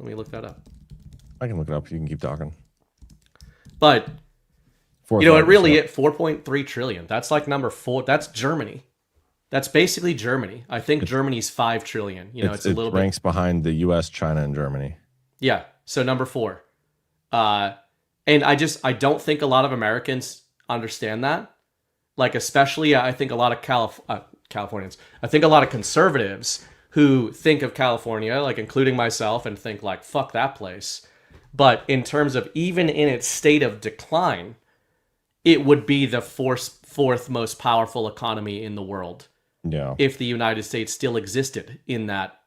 let me look that up. I can look it up. You can keep talking. But it really at 4.3 trillion. That's like number 4. That's Germany. That's basically Germany. I think Germany's 5 trillion. It's a little bit. It ranks behind the US, China, and Germany. Yeah. So number 4. And I don't think a lot of Americans understand that. Like, especially, I think a lot of Californians. I think a lot of conservatives who think of California, like including myself, and think like, fuck that place. But in terms of even in its state of decline, it would be the fourth most powerful economy in the world. Yeah. If the United States still existed in that,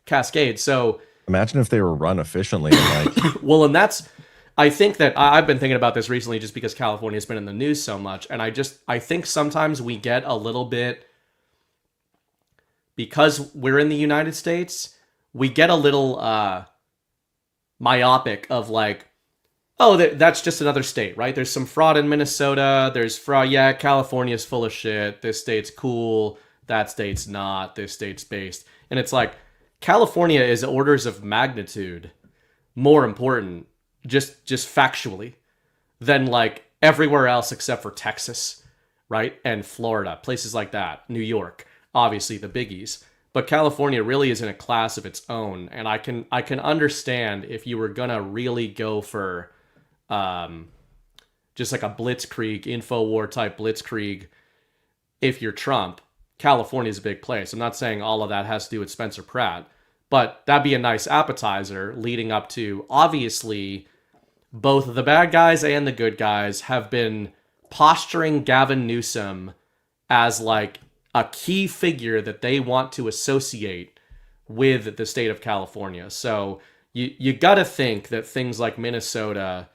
cascade. So imagine if they were run efficiently. Like, well, and I think that I've been thinking about this recently, just because California has been in the news so much. And I think sometimes we get a little bit, because we're in the United States, we get a little myopic of like, oh, that's just another state, right? There's some fraud in Minnesota. There's fraud. Yeah, California's full of shit. This state's cool. That state's not. This state's based. And it's like, California is orders of magnitude more important, just factually, than like everywhere else except for Texas, right? And Florida, places like that. New York, obviously the biggies. But California really is in a class of its own. And I can understand if you were gonna really go for just like a blitzkrieg, InfoWar type blitzkrieg, if you're Trump, California is a big place. I'm not saying all of that has to do with Spencer Pratt, but that'd be a nice appetizer leading up to, obviously, both the bad guys and the good guys have been posturing Gavin Newsom as like a key figure that they want to associate with the state of California. So you got to think that things like Minnesota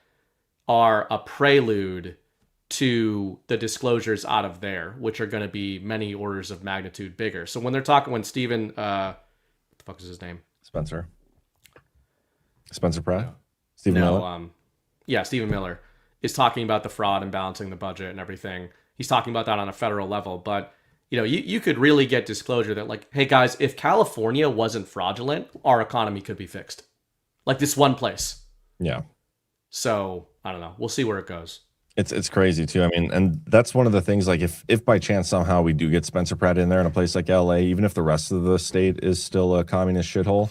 are a prelude to the disclosures out of there, which are going to be many orders of magnitude bigger. So when they're talking, when Stephen, what the fuck is his name? Spencer Pratt? Stephen Miller? Yeah, Stephen Miller is talking about the fraud and balancing the budget and everything. He's talking about that on a federal level. But, you know, you could really get disclosure that like, hey guys, if California wasn't fraudulent, our economy could be fixed. Like this one place. Yeah. So I don't know. We'll see where it goes. It's crazy too. I mean, and that's one of the things, like if by chance somehow we do get Spencer Pratt in there in a place like LA, even if the rest of the state is still a communist shithole,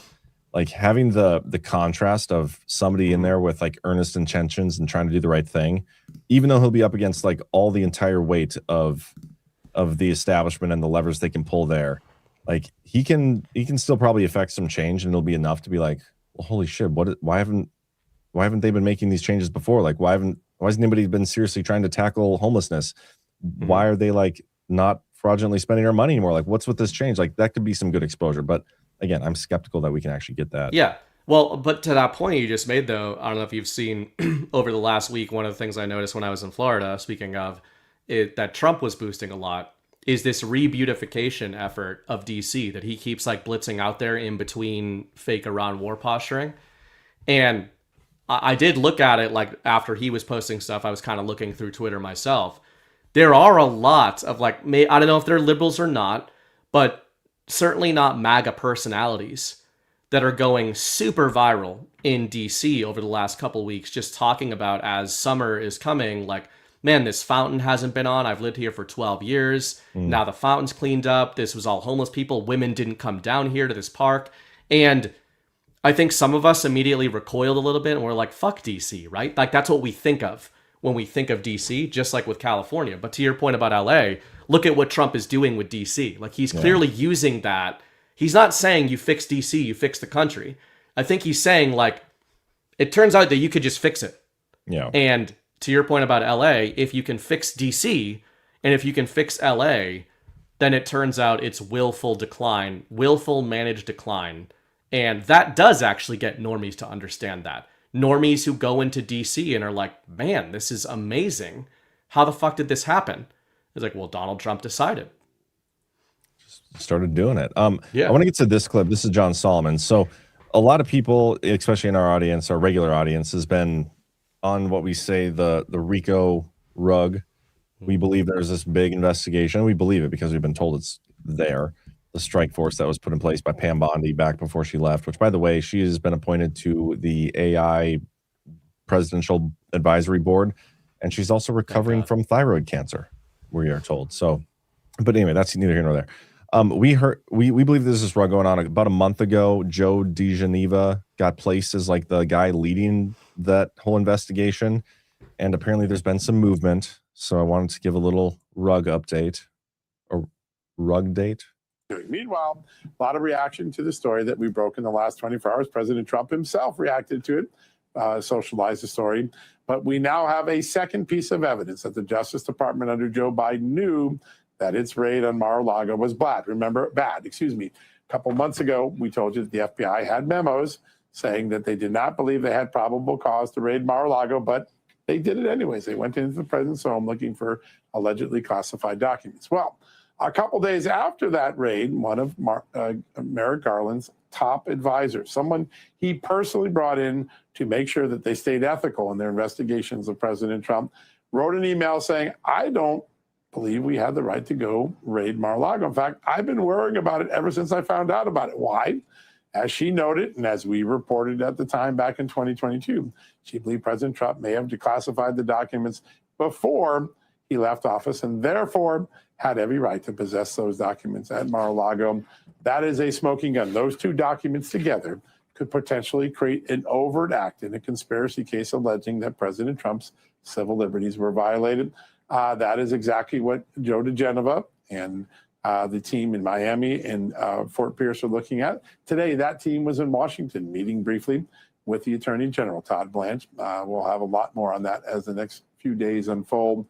like having the contrast of somebody in there with like earnest intentions and trying to do the right thing, even though he'll be up against like all the entire weight of the establishment and the levers they can pull there, like he can still probably affect some change, and it'll be enough to be like, well, holy shit, why haven't they been making these changes before? Like why hasn't anybody been seriously trying to tackle homelessness? Why are they like not fraudulently spending our money anymore? Like what's with this change? Like that could be some good exposure. But again, I'm skeptical that we can actually get that. Yeah. Well, but to that point you just made though, I don't know if you've seen over the last week, one of the things I noticed when I was in Florida, speaking of it, that Trump was boosting a lot, is this re-beautification effort of DC that he keeps like blitzing out there in between fake Iran war posturing. And I did look at it like after he was posting stuff, I was kind of looking through Twitter myself. There are a lot of like, I don't know if they're liberals or not, but certainly not MAGA personalities that are going super viral in DC over the last couple weeks, just talking about as summer is coming, like, man, this fountain hasn't been on. I've lived here for 12 years. Now the fountain's cleaned up. This was all homeless people. Women didn't come down here to this park. And I think some of us immediately recoiled a little bit and we're like, fuck DC, right? Like that's what we think of when we think of DC, just like with California. But to your point about LA, look at what Trump is doing with DC. Like he's clearly using that. He's not saying you fix DC, you fix the country. I think he's saying like, it turns out that you could just fix it. Yeah. And to your point about LA, if you can fix DC and if you can fix LA, then it turns out it's willful decline, willful managed decline. And that does actually get normies to understand that. Normies who go into DC and are like, man, this is amazing. How the fuck did this happen? It's like, well, Donald Trump decided. Just started doing it. Yeah. I want to get to this clip. This is John Solomon. So a lot of people, especially in our audience, our regular audience, has been on what we say the RICO rug. We believe there's this big investigation. We believe it because we've been told it's there. The strike force that was put in place by Pam Bondi back before she left, which, by the way, she has been appointed to the AI Presidential Advisory Board, and she's also recovering from thyroid cancer, we are told. So, but anyway, that's neither here nor there. We believe there's this rug going on. About a month ago, Joe DeGeneva got placed as like the guy leading that whole investigation, and apparently there's been some movement. So I wanted to give a little rug update, or rug date. Meanwhile, a lot of reaction to the story that we broke in the last 24 hours. President Trump himself reacted to it, socialized the story. But we now have a second piece of evidence that the Justice Department under Joe Biden knew that its raid on Mar-a-Lago was bad. A couple months ago, we told you that the FBI had memos saying that they did not believe they had probable cause to raid Mar-a-Lago, but they did it anyways. They went into the president's home looking for allegedly classified documents. Well, A couple days after that raid, one of Merrick Garland's top advisors, someone he personally brought in to make sure that they stayed ethical in their investigations of President Trump, wrote an email saying, I don't believe we had the right to go raid Mar-a-Lago. In fact, I've been worrying about it ever since I found out about it. Why? As she noted, and as we reported at the time back in 2022, she believed President Trump may have declassified the documents before he left office and therefore had every right to possess those documents at Mar-a-Lago. That is a smoking gun. Those two documents together could potentially create an overt act in a conspiracy case alleging that President Trump's civil liberties were violated. That is exactly what Joe DeGenova and the team in Miami and Fort Pierce are looking at. Today, that team was in Washington meeting briefly with the Attorney General, Todd Blanche. We'll have a lot more on that as the next few days unfold.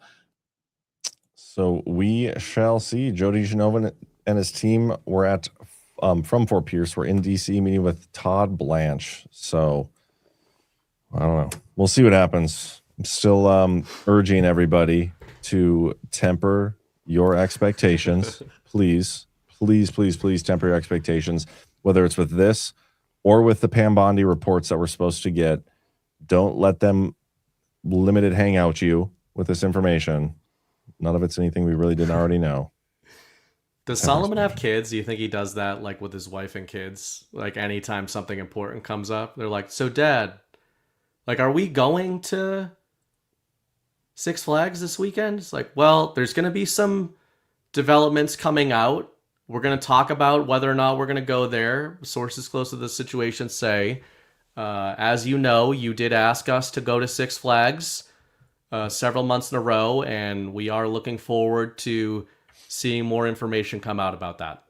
So we shall see. Joe DeGenova and his team were at from Fort Pierce. We're in D.C. meeting with Todd Blanche. So I don't know. We'll see what happens. I'm still urging everybody to temper your expectations. Please temper your expectations, whether it's with this or with the Pam Bondi reports that we're supposed to get. Don't let them limited hang out you with this information. None of it's anything we really didn't already know. Does Solomon have kids? Do you think he does that like with his wife and kids? Like anytime something important comes up, they're like, so Dad, like, are we going to Six Flags this weekend? It's like, well, there's going to be some developments coming out. We're going to talk about whether or not we're going to go there. Sources close to the situation say, as you know, you did ask us to go to Six Flags several months in a row, and we are looking forward to seeing more information come out about that.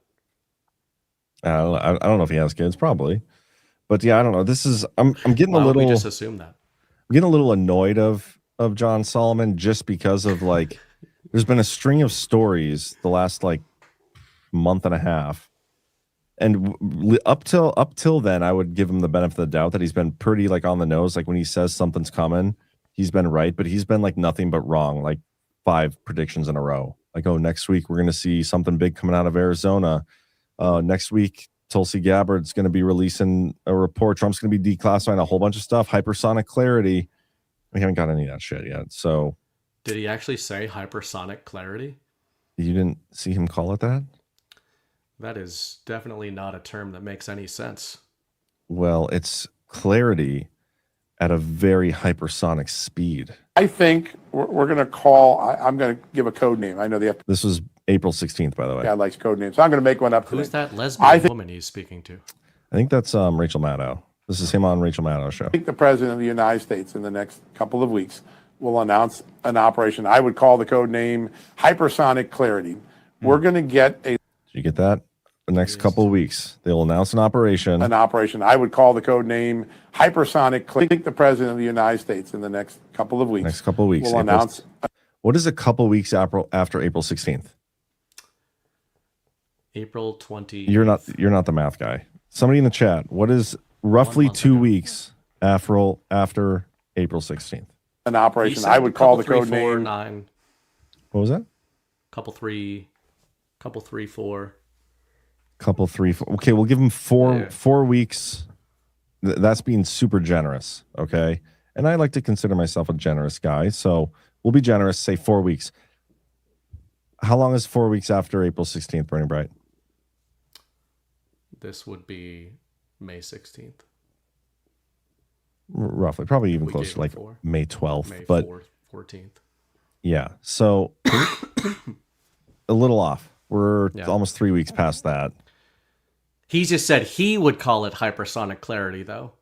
I don't know if he has kids, probably, but yeah, I don't know. This is I'm getting a little. We just assume that. I'm getting a little annoyed of John Solomon just because of like, there's been a string of stories the last like month and a half, and up till then, I would give him the benefit of the doubt that he's been pretty like on the nose. Like when he says something's coming, he's been right, but he's been like nothing but wrong. Like 5 predictions in a row. Like, oh, next week we're going to see something big coming out of Arizona. Next week, Tulsi Gabbard's going to be releasing a report. Trump's going to be declassifying a whole bunch of stuff. Hypersonic clarity. We haven't got any of that shit yet. So, did he actually say hypersonic clarity? You didn't see him call it that? That is definitely not a term that makes any sense. Well, it's clarity at a very hypersonic speed. I think we're going to call, I'm going to give a code name. I know they have to. This was April 16th, by the way. Yeah, likes code names. So I'm going to make one up. Who's that lesbian woman he's speaking to? I think that's Rachel Maddow. This is him on Rachel Maddow's show. I think the president of the United States in the next couple of weeks will announce an operation. I would call the code name Hypersonic Clarity. We're going to get a. Did you get that? The next couple of weeks, they'll announce an operation. I would call the code name Hypersonic Clarity. I think the president of the United States in the next couple of weeks. Will announce. What is a couple of weeks after April 16th? April 20. You're not the math guy. Somebody in the chat. What is roughly 2 weeks after April 16th? An operation. I would call the code 3, 4, name 9. What was that? Couple 3, 4. Couple 3, 4. Okay, we'll give him 4 weeks. That's being super generous. Okay, and I like to consider myself a generous guy, so we'll be generous. Say 4 weeks. How long is 4 weeks after April 16th, Bernie Bright? This would be May 16th. Roughly, probably even closer to like May 12th, May but 14th. Yeah, so a little off. We're almost 3 weeks past that. He just said he would call it hypersonic clarity, though.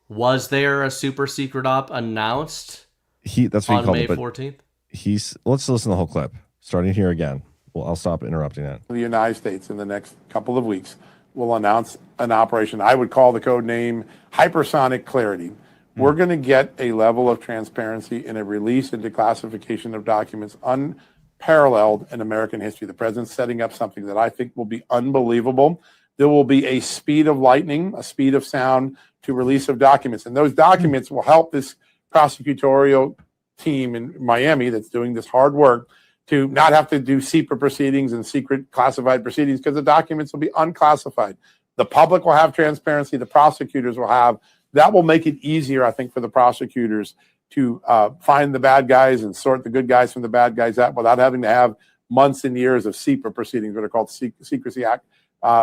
Was there a super secret op announced? That's what he on called May it. But 14th. Let's listen to the whole clip, starting here again. Well, I'll stop interrupting that. the United States in the next couple of weeks will announce an operation. I would call the code name Hypersonic Clarity. We're going to get a level of transparency in a release and declassification of documents unparalleled in American history. The president's setting up something that I think will be unbelievable. There will be a speed of lightning, a speed of sound to release of documents. And those documents will help this prosecutorial team in Miami that's doing this hard work to not have to do secret proceedings and secret classified proceedings because the documents will be unclassified. The public will have transparency. The prosecutors will have. That will make it easier, I think, for the prosecutors to find the bad guys and sort the good guys from the bad guys out without having to have months and years of secret proceedings, what are called Secrecy Act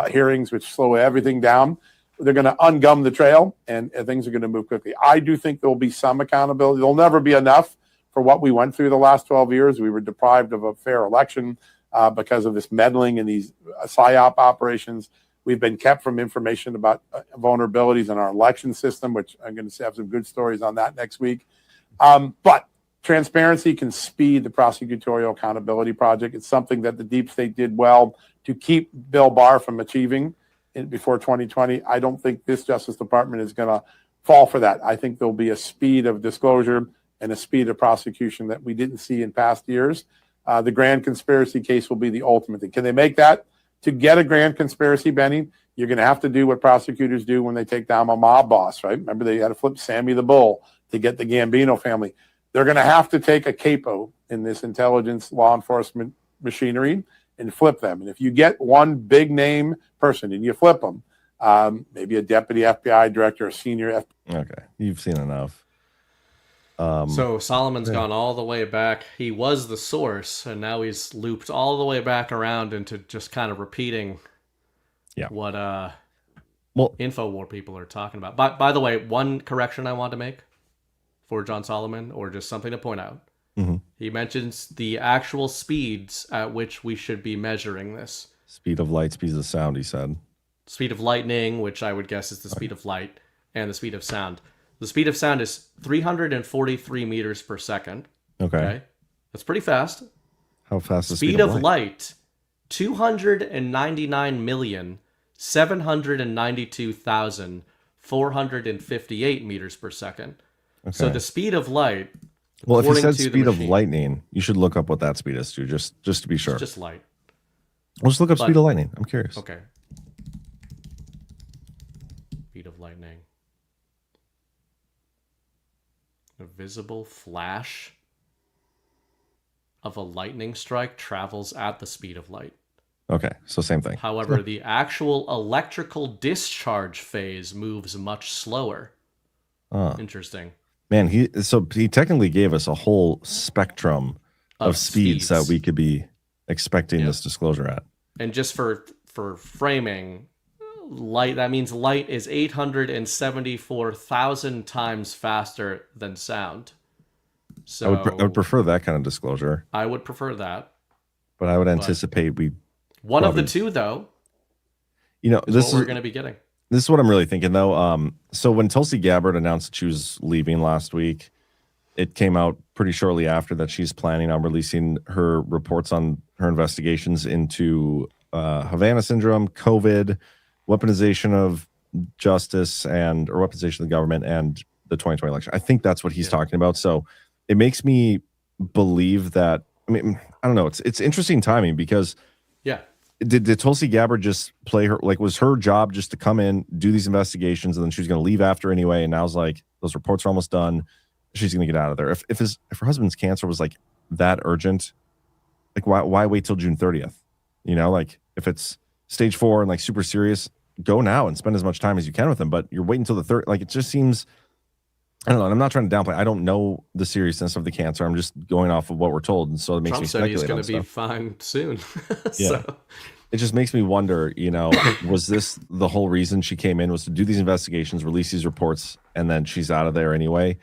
hearings, which slow everything down. They're going to ungum the trail, and things are going to move quickly. I do think there will be some accountability. There'll never be enough for what we went through the last 12 years. We were deprived of a fair election because of this meddling in these PSYOP operations. We've been kept from information about vulnerabilities in our election system, which I'm going to have some good stories on that next week. But transparency can speed the prosecutorial accountability project. It's something that the deep state did well to keep Bill Barr from achieving before 2020. I don't think this Justice Department is going to fall for that. I think there'll be a speed of disclosure and a speed of prosecution that we didn't see in past years. The grand conspiracy case will be the ultimate thing. Can they make that? To get a grand conspiracy, Benny, you're going to have to do what prosecutors do when they take down a mob boss, right? Remember, they had to flip Sammy the Bull to get the Gambino family. They're going to have to take a capo in this intelligence law enforcement machinery and flip them. And if you get one big name person and you flip them, maybe a deputy FBI director, a senior FBI. Okay, you've seen enough. So Solomon's gone all the way back. He was the source, and now he's looped all the way back around into just kind of repeating what InfoWar people are talking about. By the way, one correction I want to make for John Solomon, or just something to point out. Mm-hmm. He mentions the actual speeds at which we should be measuring this. Speed of light, speed of sound, he said. Speed of lightning, which I would guess is the speed of light, and the speed of sound. The speed of sound is 343 meters per second. Okay. That's pretty fast. How fast is speed of light? 299,792,458 meters per second. Okay. So the speed of light. Well, if you said speed of lightning, you should look up what that speed is too, just to be sure. It's just light. Well, just look up speed of lightning. I'm curious. Okay. Speed of lightning. A visible flash of a lightning strike travels at the speed of light. Okay, so same thing. However, the actual electrical discharge phase moves much slower. Interesting. Man, he technically gave us a whole spectrum of speeds that we could be expecting this disclosure at. And just for framing, light, that means light is 874,000 times faster than sound. So I would prefer that kind of disclosure. I would prefer that. But I would anticipate one of the two, though. This is what we're going to be getting. This is what I'm really thinking, though. So when Tulsi Gabbard announced that she was leaving last week, it came out pretty shortly after that she's planning on releasing her reports on her investigations into Havana syndrome, COVID, weaponization of justice, or weaponization of the government, and the 2020 election. I think that's what he's talking about. So it makes me believe that. I mean, I don't know. It's interesting timing because did Tulsi Gabbard just play her, like, was her job just to come in, do these investigations, and then she was going to leave after anyway? And now it's like those reports are almost done. She's going to get out of there. If her husband's cancer was like that urgent, like why wait till June 30th? Like if it's stage 4 and like super serious, go now and spend as much time as you can with him. But you're waiting until the 3rd. Like it just seems. I don't know. And I'm not trying to downplay. I don't know the seriousness of the cancer. I'm just going off of what we're told, and so it makes Trump me said speculate. He's going to be fine soon. It just makes me wonder. Was this the whole reason she came in, was to do these investigations, release these reports, and then she's out of there anyway?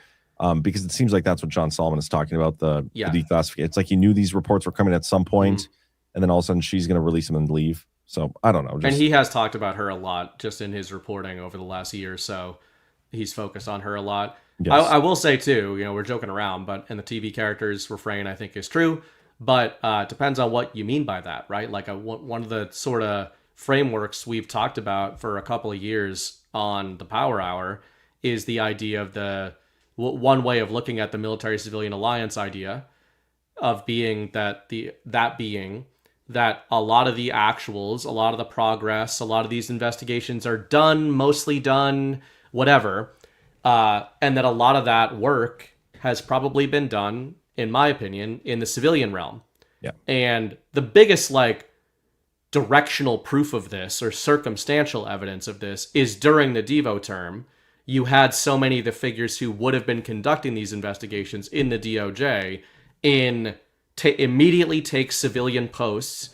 Because it seems like that's what John Solomon is talking about. The declassification. It's like he knew these reports were coming at some point, and then all of a sudden she's going to release them and leave. So I don't know. And he has talked about her a lot just in his reporting over the last year or so. He's focused on her a lot. Yes. I will say too, we're joking around, and the TV characters refrain, I think, is true, but depends on what you mean by that, right? Like one of the sort of frameworks we've talked about for a couple of years on the Power Hour is the idea of one way of looking at the military-civilian alliance idea of being that a lot of the actuals, a lot of the progress, a lot of these investigations are done, mostly done, whatever. And that a lot of that work has probably been done, in my opinion, in the civilian realm. Yeah. And the biggest like directional proof of this or circumstantial evidence of this is during the Devo term, you had so many of the figures who would have been conducting these investigations in the DOJ immediately take civilian posts,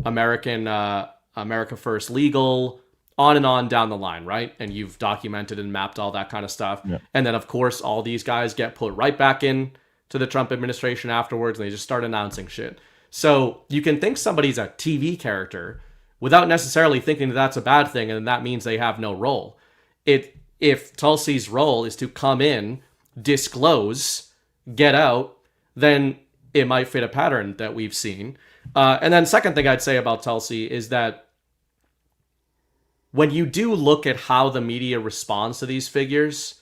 America First Legal, on and on down the line, right? And you've documented and mapped all that kind of stuff. Yeah. And then, of course, all these guys get put right back in to the Trump administration afterwards, and they just start announcing shit. So you can think somebody's a TV character without necessarily thinking that that's a bad thing, and that means they have no role. If Tulsi's role is to come in, disclose, get out, then it might fit a pattern that we've seen. And then second thing I'd say about Tulsi is that when you do look at how the media responds to these figures,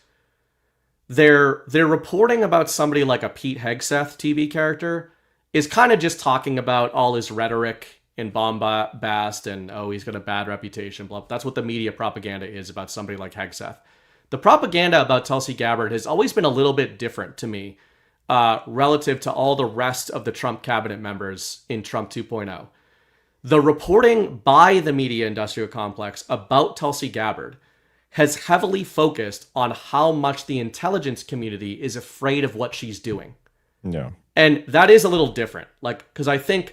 they're reporting about somebody like a Pete Hegseth TV character is kind of just talking about all his rhetoric and bombast and, oh, he's got a bad reputation, blah. That's what the media propaganda is about somebody like Hegseth. The propaganda about Tulsi Gabbard has always been a little bit different to me relative to all the rest of the Trump cabinet members in Trump 2.0. The reporting by the media industrial complex about Tulsi Gabbard has heavily focused on how much the intelligence community is afraid of what she's doing. Yeah. And that is a little different. Like, because I think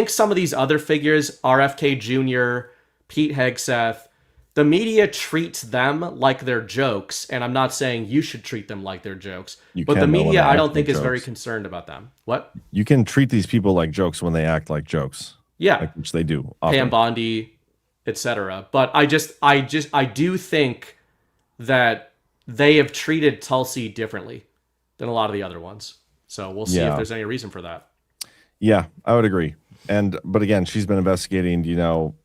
some of these other figures, RFK Jr., Pete Hegseth, the media treats them like they're jokes, and I'm not saying you should treat them like they're jokes, but the media, I don't think, is very concerned about them. What? You can treat these people like jokes when they act like jokes. Yeah. Like, which they do often. Pam Bondi, etc. But I do think that they have treated Tulsi differently than a lot of the other ones. So we'll see if there's any reason for that. Yeah, I would agree. But again, she's been investigating,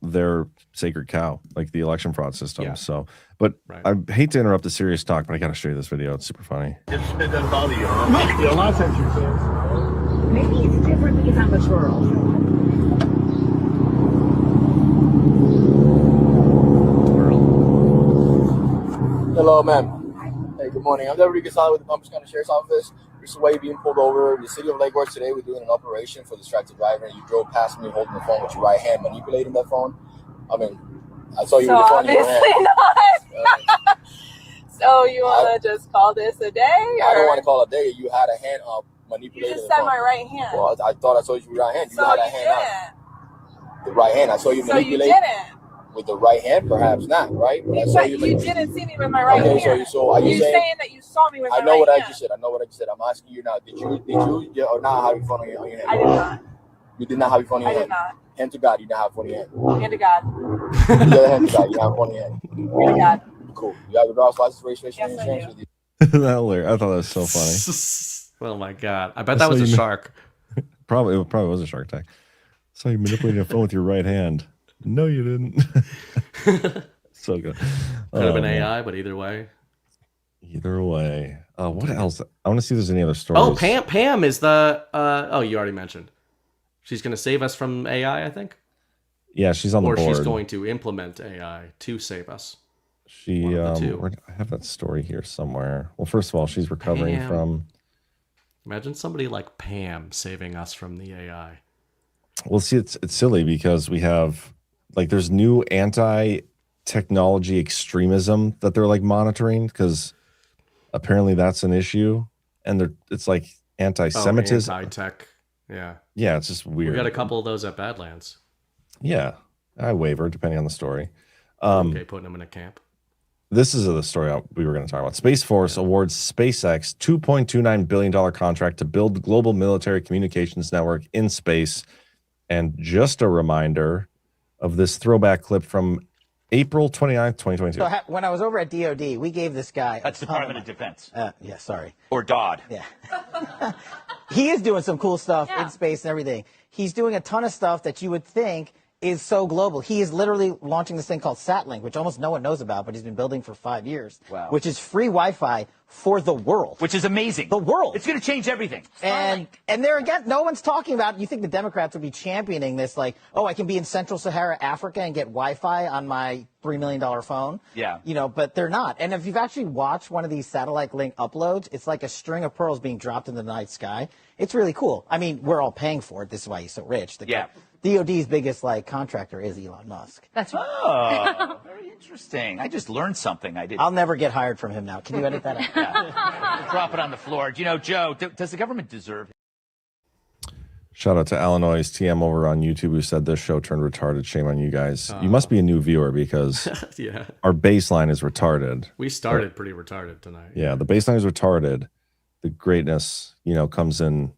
their sacred cow, like the election fraud system. Yeah. So, but I hate to interrupt the serious talk, but I got to show you this video. It's super funny. It doesn't bother you, huh? Yeah, a lot of times you feel. Maybe it's different because I'm a girl. Hello, ma'am. Hey, good morning. I'm Deputy Gonzalez with the Palm Beach County Sheriff's Office. This is why you're being pulled over. The city of Lake Worth today, we're doing an operation for distracted driver, and you drove past me holding the phone with your right hand, manipulating that phone. I mean, I saw you with the phone in your hand. Obviously not. So you want to just call this a day? Or? I don't want to call it a day. You had a hand up manipulating You just the said phone. my right hand. Well, I thought I saw you with your right hand. You So had a you hand up. didn't. The right hand. I saw you So you manipulate. didn't. With the right hand, perhaps not, right? But I saw You didn't see me with my right Okay, hand. so are you saying that you saw me with my I know right what hand? I just said. I know what I just said. I'm asking you now. Did you or not have your phone on your hand? I did not. You did not have your phone on I your did hand. not. Hand to God, you didn't have your phone in your hand. Hand to God. The other hand to God, you have your phone in your hand. Hand to God. Cool. You have your driver's license, registration, Yes, and I insurance do. with you. That hilarious. I thought that was so funny. Oh my God. I bet that was a shark. It probably was a shark tank. So you manipulated a phone with your right hand. No, you didn't. So good. Could have been AI, but either way. Either way. What else? I want to see if there's any other stories. Oh, Pam is the you already mentioned. She's going to save us from AI, I think. Yeah, she's on the board. Or she's going to implement AI to save us. She I have that story here somewhere. Well, first of all, she's recovering Pam. from. Imagine somebody like Pam saving us from the AI. Well, see, it's silly because we have there's new anti-technology extremism that they're monitoring because apparently that's an issue, and it's like anti-Semitism, anti-tech. Yeah. Yeah, it's just weird. We got a couple of those at Badlands. Yeah, I waver depending on the story. Okay, putting them in a camp. This is the story we were going to talk about. Space Force awards SpaceX $2.29 billion contract to build global military communications network in space. And just a reminder of this throwback clip from April 29th, 2022. So when I was over at DOD, we gave this guy... That's Department of Defense. Yeah, sorry. Or DOD. Yeah. He is doing some cool stuff in space and everything. He's doing a ton of stuff that you would think is so global. He is literally launching this thing called Satlink, which almost no one knows about, but he's been building for 5 years. Wow. Which is free Wi-Fi for the world. Which is amazing. The world. It's going to change everything. And there again, no one's talking about, you think the Democrats would be championing this, like, oh, I can be in Central Sahara Africa and get Wi-Fi on my $3 million phone. Yeah. You know, but they're not. And if you've actually watched one of these satellite link uploads, it's like a string of pearls being dropped in the night sky. It's really cool. I mean, we're all paying for it. This is why he's so rich. DOD's biggest contractor is Elon Musk. That's right. Oh, very interesting. I just learned something. I didn't. I'll never get hired from him now. Can you edit that out? Drop it on the floor. Do you know, Joe, does the government deserve it? Shout out to Illinois TM over on YouTube who said this show turned retarded. Shame on you guys. You must be a new viewer because Yeah. our baseline is retarded. We started pretty retarded tonight. Yeah, the baseline is retarded. The greatness, comes in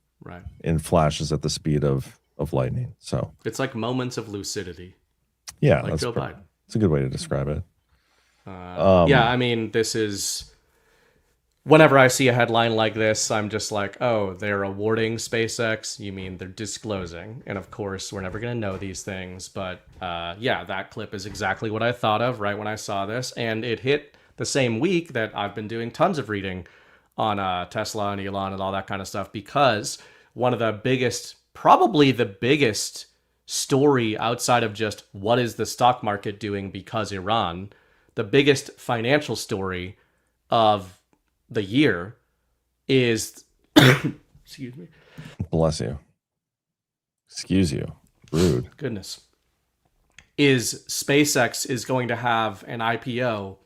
in flashes at the speed of lightning. So It's like moments of lucidity. yeah, Like Joe Biden. That's a good way to describe it. Yeah, I mean, this is... Whenever I see a headline like this, I'm just like, oh, they're awarding SpaceX? You mean they're disclosing? And of course, we're never going to know these things. But yeah, that clip is exactly what I thought of right when I saw this. And it hit the same week that I've been doing tons of reading on Tesla and Elon and all that kind of stuff, because one of the biggest, probably the biggest story outside of just what is the stock market doing because Iran, the biggest financial story of the year is excuse me. Bless you. Excuse you. Rude. Goodness. Is SpaceX is going to have an IPO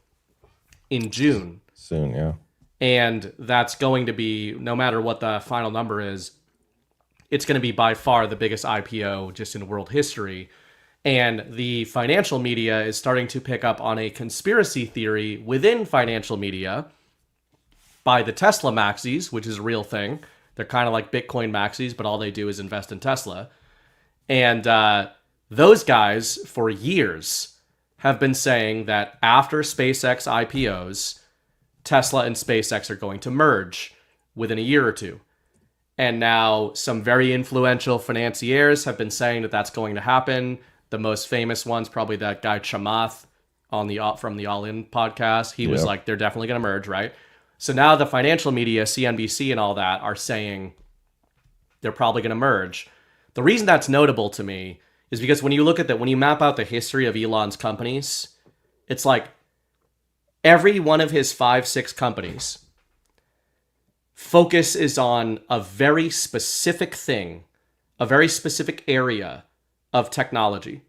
in June. Soon, yeah. And that's going to be, no matter what the final number is, it's going to be by far the biggest IPO just in world history. And the financial media is starting to pick up on a conspiracy theory within financial media by the Tesla maxis, which is a real thing. They're kind of like Bitcoin maxis, but all they do is invest in Tesla. And those guys, for years, have been saying that after SpaceX IPOs, Tesla and SpaceX are going to merge within a year or two. And now some very influential financiers have been saying that that's going to happen. The most famous one's probably that guy Chamath from the All In podcast. He was like, they're definitely going to merge, right? So now the financial media, CNBC and all that, are saying they're probably going to merge. The reason that's notable to me is because when you look at that, when you map out the history of Elon's companies, it's like every one of his 5-6 companies focus is on a very specific thing, a very specific area of technology.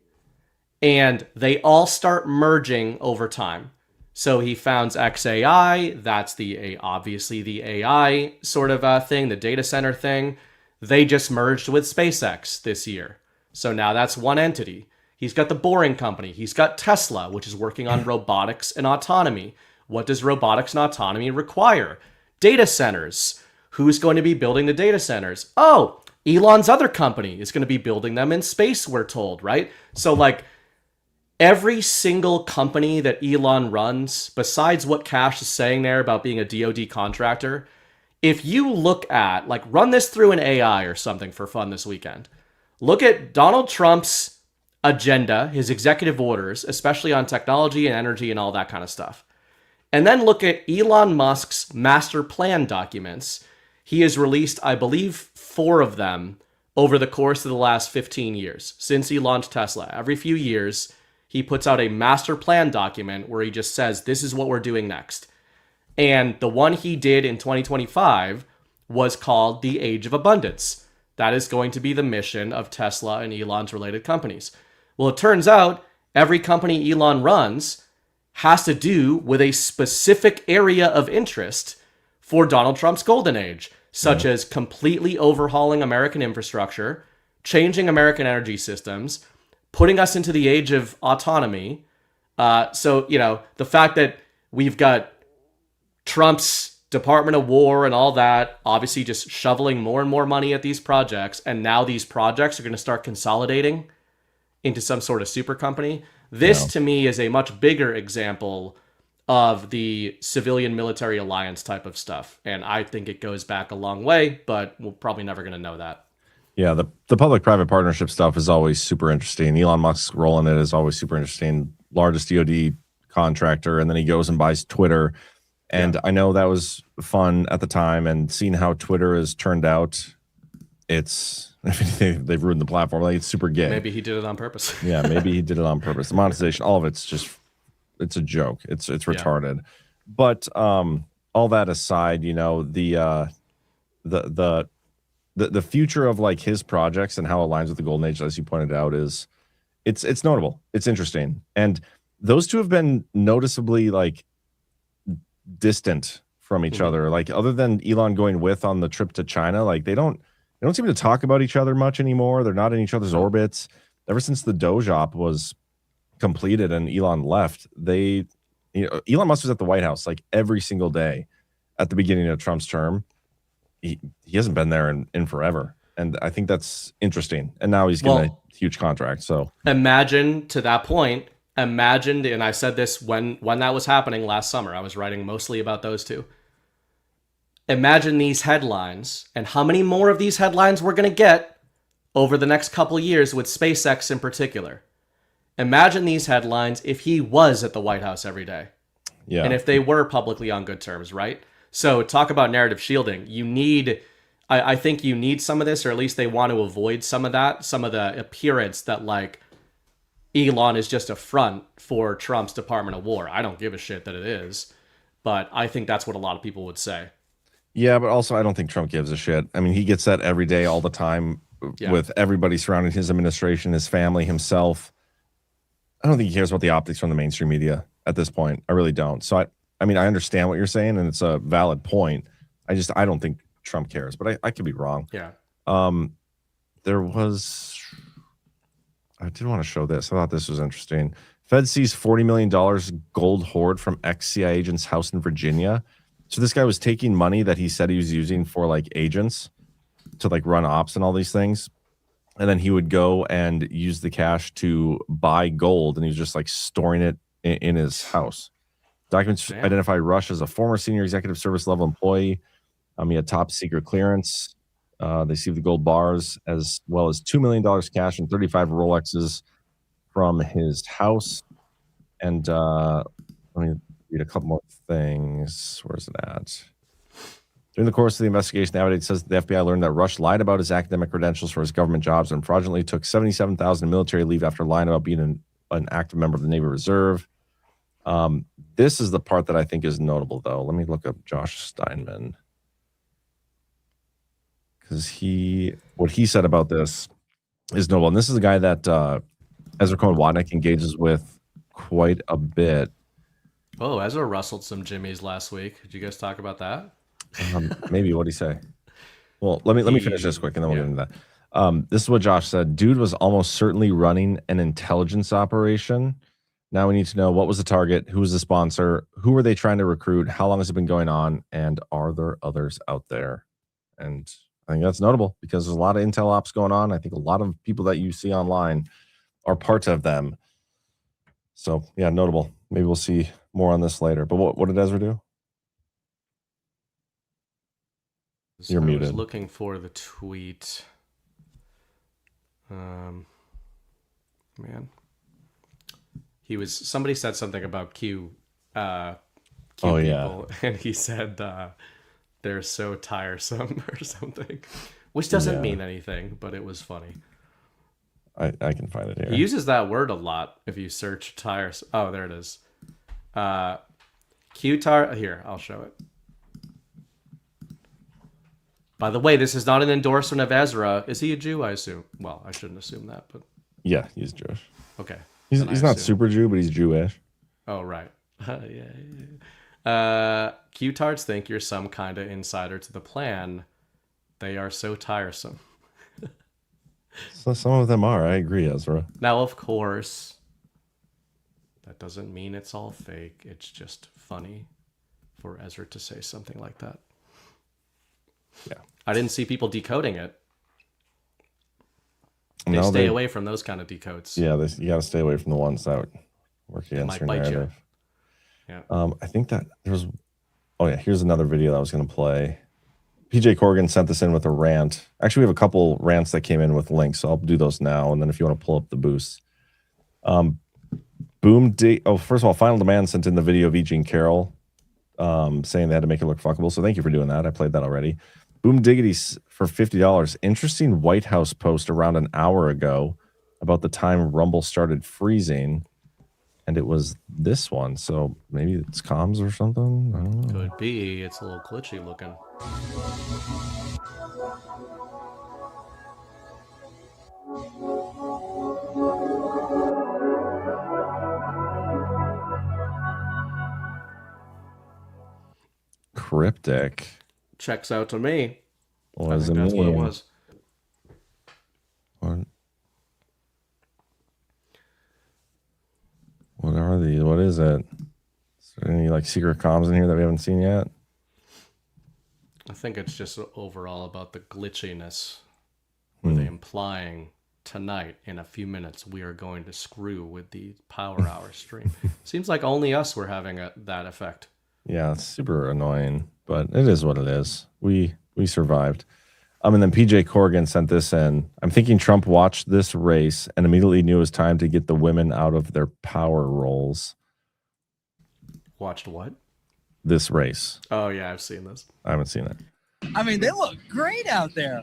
And they all start merging over time. So he founds XAI, that's obviously the AI sort of thing, the data center thing. They just merged with SpaceX this year. So now that's one entity. He's got the Boring Company. He's got Tesla, which is working on robotics and autonomy. What does robotics and autonomy require? Data centers. Who's going to be building the data centers? Oh, Elon's other company is going to be building them in space, we're told, right? So every single company that Elon runs, besides what Cash is saying there about being a DoD contractor, if you look at, run this through an AI or something for fun this weekend. Look at Donald Trump's agenda, his executive orders, especially on technology and energy and all that kind of stuff. And then look at Elon Musk's master plan documents. He has released, I believe, 4 of them over the course of the last 15 years, since he launched Tesla. Every few years, he puts out a master plan document where he just says, this is what we're doing next. And the one he did in 2025 was called the Age of Abundance. That is going to be the mission of Tesla and Elon's related companies. Well, it turns out every company Elon runs has to do with a specific area of interest for Donald Trump's golden age, such as completely overhauling American infrastructure, changing American energy systems, putting us into the age of autonomy. So, the fact that we've got Trump's Department of War and all that, obviously just shoveling more and more money at these projects, and now these projects are going to start consolidating into some sort of super company. This, to me, is a much bigger example of the civilian-military alliance type of stuff. And I think it goes back a long way, but we're probably never going to know that. Yeah, the public-private partnership stuff is always super interesting. Elon Musk's role in it is always super interesting. Largest DoD contractor, and then he goes and buys Twitter. And I know that was fun at the time, and seeing how Twitter has turned out, it's if anything, they've ruined the platform. Like, it's super gay. Maybe he did it on purpose. Yeah, maybe he did it on purpose. The monetization, all of it's a joke. It's retarded. But all that aside, you know, the future of like his projects and how it aligns with the golden age, as you pointed out, is it's notable. It's interesting. And those two have been noticeably like distant from each other. Like, other than Elon going with on the trip to China, like they don't seem to talk about each other much anymore. They're not in each other's orbits. Ever since the Doge op was completed and Elon left, Elon Musk was at the White House like every single day at the beginning of Trump's term. He hasn't been there in forever. And I think that's interesting. And now he's getting a huge contract. So imagine, to that point, and I said this when that was happening last summer, I was writing mostly about those two. Imagine these headlines and how many more of these headlines we're going to get over the next couple years with SpaceX in particular. Imagine these headlines if he was at the White House every day. Yeah. And if they were publicly on good terms, right? So talk about narrative shielding. I think you need some of this, or at least they want to avoid some of that, some of the appearance that like Elon is just a front for Trump's Department of War. I don't give a shit that it is, but I think that's what a lot of people would say. Yeah, but also I don't think Trump gives a shit. I mean, he gets that every day, all the time, with everybody surrounding his administration, his family, himself. I don't think he cares about the optics from the mainstream media at this point. I really don't. So I mean, I understand what you're saying, and it's a valid point. I don't think Trump cares, but I could be wrong. Yeah. I did want to show this. I thought this was interesting. Fed sees $40 million gold hoard from ex-CIA agent's house in Virginia. So this guy was taking money that he said he was using for like agents to like run ops and all these things. And then he would go and use the cash to buy gold, and he was just like storing it in his house. Documents identify Rush as a former senior executive service level employee. He had top secret clearance. They see the gold bars as well as $2 million cash and 35 Rolexes from his house. And let me read a couple more things. Where's it at? During the course of the investigation, the affidavit says the FBI learned that Rush lied about his academic credentials for his government jobs and fraudulently took $77,000 in military leave after lying about being an active member of the Navy Reserve. This is the part that I think is notable, though. Let me look up Josh Steinman, because what he said about this is notable. And this is a guy that Ezra Cohen-Watnick engages with quite a bit. Oh, Ezra rustled some jimmies last week. Did you guys talk about that? Maybe. What'd he say? Well, let me finish this quick, and then we'll get into that. This is what Josh said. Dude was almost certainly running an intelligence operation. Now we need to know, what was the target? Who was the sponsor? Who were they trying to recruit? How long has it been going on? And are there others out there? And I think that's notable because there's a lot of intel ops going on. I think a lot of people that you see online are parts of them. So yeah, notable. Maybe we'll see more on this later. But what did Ezra do? You're muted. I was looking for the tweet. Man. Somebody said something about Q people, and he said they're so tiresome or something, which doesn't mean anything, but it was funny. I can find it here. He uses that word a lot if you search tiresome. Oh, there it is. Here, I'll show it. By the way, this is not an endorsement of Ezra. Is he a Jew? I assume. Well, I shouldn't assume that, but yeah, he's Jewish. Okay. He's not super Jew, but he's Jewish. Oh, right. Yeah. Q-tards think you're some kind of insider to the plan. They are so tiresome. So some of them are. I agree, Ezra. Now, of course, that doesn't mean it's all fake. It's just funny for Ezra to say something like that. Yeah. I didn't see people decoding it. They stay away from those kind of decodes. Yeah, you got to stay away from the ones that work against your narrative. Yeah. I think that there's. Oh yeah, here's another video that I was going to play PJ Corrigan sent this in with a rant. Actually, we have a couple rants that came in with links, so I'll do those now. And then if you want to pull up the boosts. First of all, Final Demand sent in the video of E. Carroll saying they had to make it look fuckable. So thank you for doing that. I played that already. Boom Diggity for $50. Interesting White House post around an hour ago about the time Rumble started freezing. And it was this one. So maybe it's comms or something. I don't know. Could be. It's a little glitchy looking. Cryptic. Checks out to me. What I does think it that's mean? what it was. What are these? What is it? Is there any like secret comms in here that we haven't seen yet? I think it's just overall about the glitchiness. Were they implying tonight in a few minutes we are going to screw with the Power Hour stream? Seems like only us were having that effect. Yeah, it's super annoying, but it is what it is. We survived. And then PJ Corrigan sent this in. I'm thinking Trump watched this race and immediately knew it was time to get the women out of their power roles. Watched what? This race. Oh, yeah, I've seen this. I haven't seen it. I mean, they look great out there.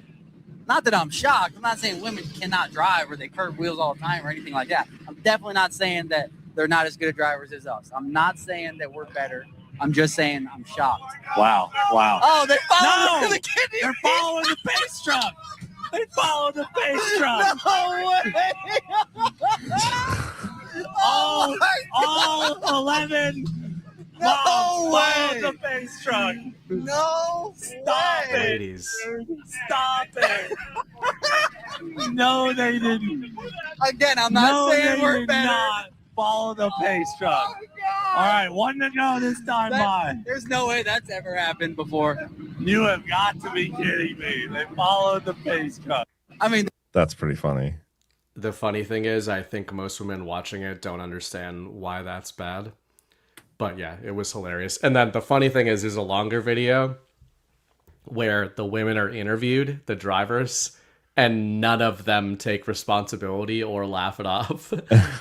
Not that I'm shocked. I'm not saying women cannot drive or they curb wheels all the time or anything like that. I'm definitely not saying that they're not as good at drivers as us. I'm not saying that we're better. I'm just saying I'm shocked. Wow. Oh, they follow No! the kid. They're following the pace truck. They follow the pace truck. No way. All 11 No way. the pace truck. No Stop way. it. Ladies. Stop it. No, they didn't. Again, I'm not saying we're better. Not follow the pace truck. All right, one to go this time, by. There's no way that's ever happened before. You have got to be kidding me. They followed the pace truck. I mean, That's pretty funny. The funny thing is, I think most women watching it don't understand why that's bad. But yeah, it was hilarious. And then the funny thing is there's a longer video where the women are interviewed, the drivers, and none of them take responsibility or laugh it off.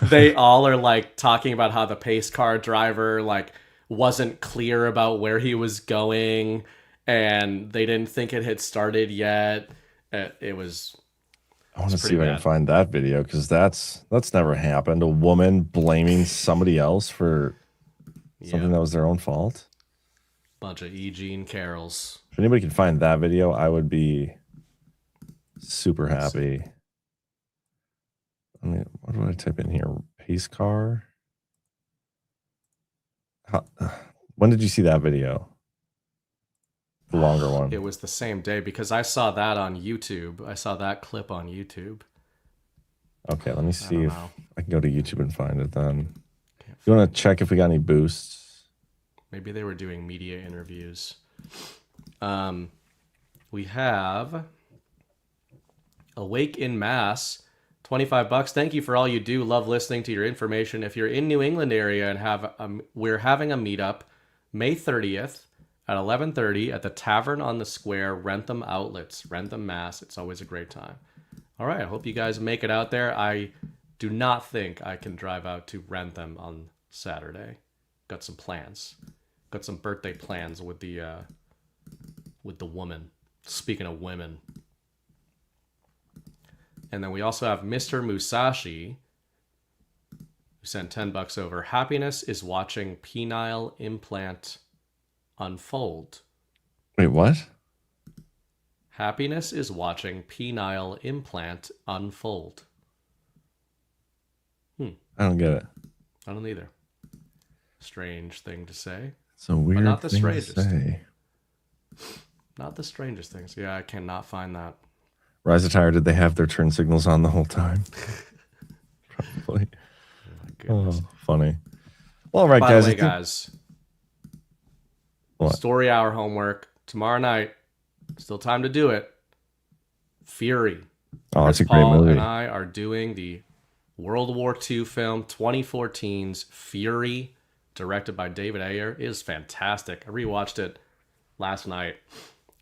They all are like talking about how the pace car driver like wasn't clear about where he was going and they didn't think it had started yet. It was I want to see if I can find that video because that's never happened. A woman blaming somebody else for something that was their own fault. Bunch of E. and Carrolls. If anybody can find that video, I would be super happy. I mean, what do I type in here? Pace car. When did you see that video? The longer one. It was the same day because I saw that on YouTube. I saw that clip on YouTube. Okay, let me see if I can go to YouTube and find it then. You want to check if we got any boosts? Maybe they were doing media interviews. We have Awake in Mass, $25. Thank you for all you do. Love listening to your information. If you're in New England area and we're having a meetup May 30th at 11:30 at the Tavern on the Square, Rentham Outlets, Rentham, Mass. It's always a great time. All right, I hope you guys make it out there. I do not think I can drive out to Rentham on Saturday. Got some plans. Got some birthday plans with the woman. Speaking of women. And then we also have Mr. Musashi, who sent $10 over. Happiness is watching penile implant unfold. Wait, what? Happiness is watching penile implant unfold. I don't get it. I don't either. Strange thing to say. It's a weird but not the thing strangest. to say. Not the strangest things. Yeah, I cannot find that. Rise of Tire, did they have their turn signals on the whole time? Probably. Oh, funny. Well, all right, By guys. the way, guys. What? Story hour homework tomorrow night. Still time to do it. Fury. Oh, Chris that's a great Paul movie. and I are doing the World War II film 2014's Fury, directed by David Ayer. It is fantastic. I rewatched it last night.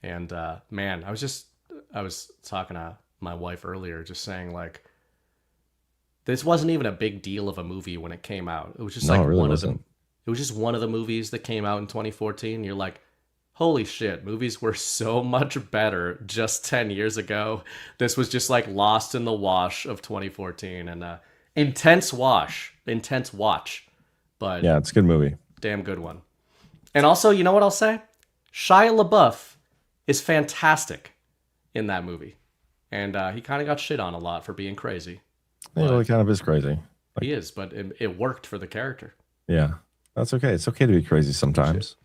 And man, I was talking to my wife earlier, just saying like, this wasn't even a big deal of a movie when it came out. It was just like really one wasn't. of them. It was just one of the movies that came out in 2014. You're like, holy shit, movies were so much better just 10 years ago. This was just like lost in the wash of 2014, and intense watch. But Yeah, it's a good movie. damn good one. And also, you know what I'll say? Shia LaBeouf is fantastic in that movie. And he kind of got shit on a lot for being crazy. He really kind of is crazy. He is, but it worked for the character. Yeah, that's okay. It's okay to be crazy sometimes.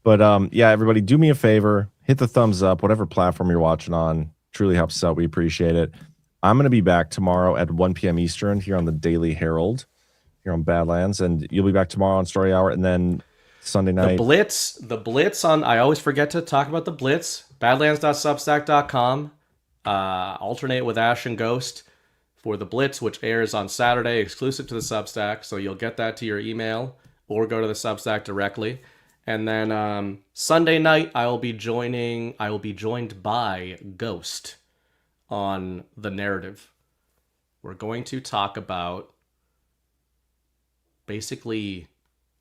But yeah, everybody, do me a favor. Hit the thumbs up, whatever platform you're watching on. Truly helps us out. We appreciate it. I'm going to be back tomorrow at 1 p.m. Eastern here on the Daily Herold here on Badlands. And you'll be back tomorrow on Story Hour. And then Sunday night. The Blitz on, I always forget to talk about the Blitz. Badlands.substack.com. Alternate with Ash and Ghost for the Blitz, which airs on Saturday, exclusive to the Substack. So you'll get that to your email or go to the Substack directly. And then Sunday night, I will be joined by Ghost on The Narrative. We're going to talk about we're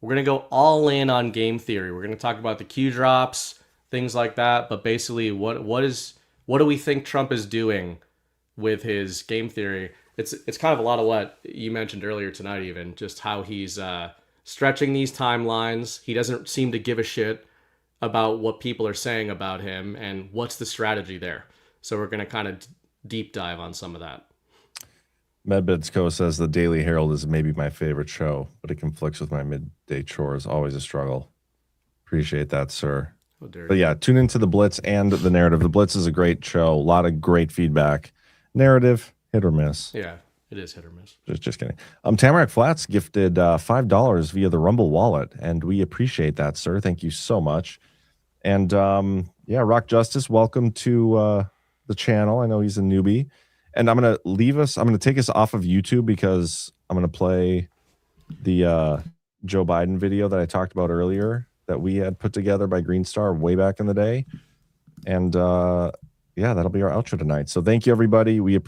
going to go all in on game theory. We're going to talk about the Q drops, things like that. But basically, what do we think Trump is doing with his game theory? It's kind of a lot of what you mentioned earlier tonight, even just how he's stretching these timelines. He doesn't seem to give a shit about what people are saying about him and what's the strategy there. So we're going to kind of deep dive on some of that. Medbitsco says the Daily Herald is maybe my favorite show, but it conflicts with my midday chores. Always a struggle. Appreciate that, sir. But yeah, tune into the Blitz and the Narrative. The Blitz is a great show. A lot of great feedback. Narrative, hit or miss. Yeah, it is hit or miss. Just kidding. Tamarack Flats gifted $5 via the Rumble wallet, and we appreciate that, sir. Thank you so much. And yeah, Rock Justice, welcome to the channel. I know he's a newbie. And I'm going to take us off of YouTube because I'm going to play the Joe Biden video that I talked about earlier that we had put together by Green Star way back in the day. And yeah, that'll be our outro tonight. So thank you, everybody. We appreciate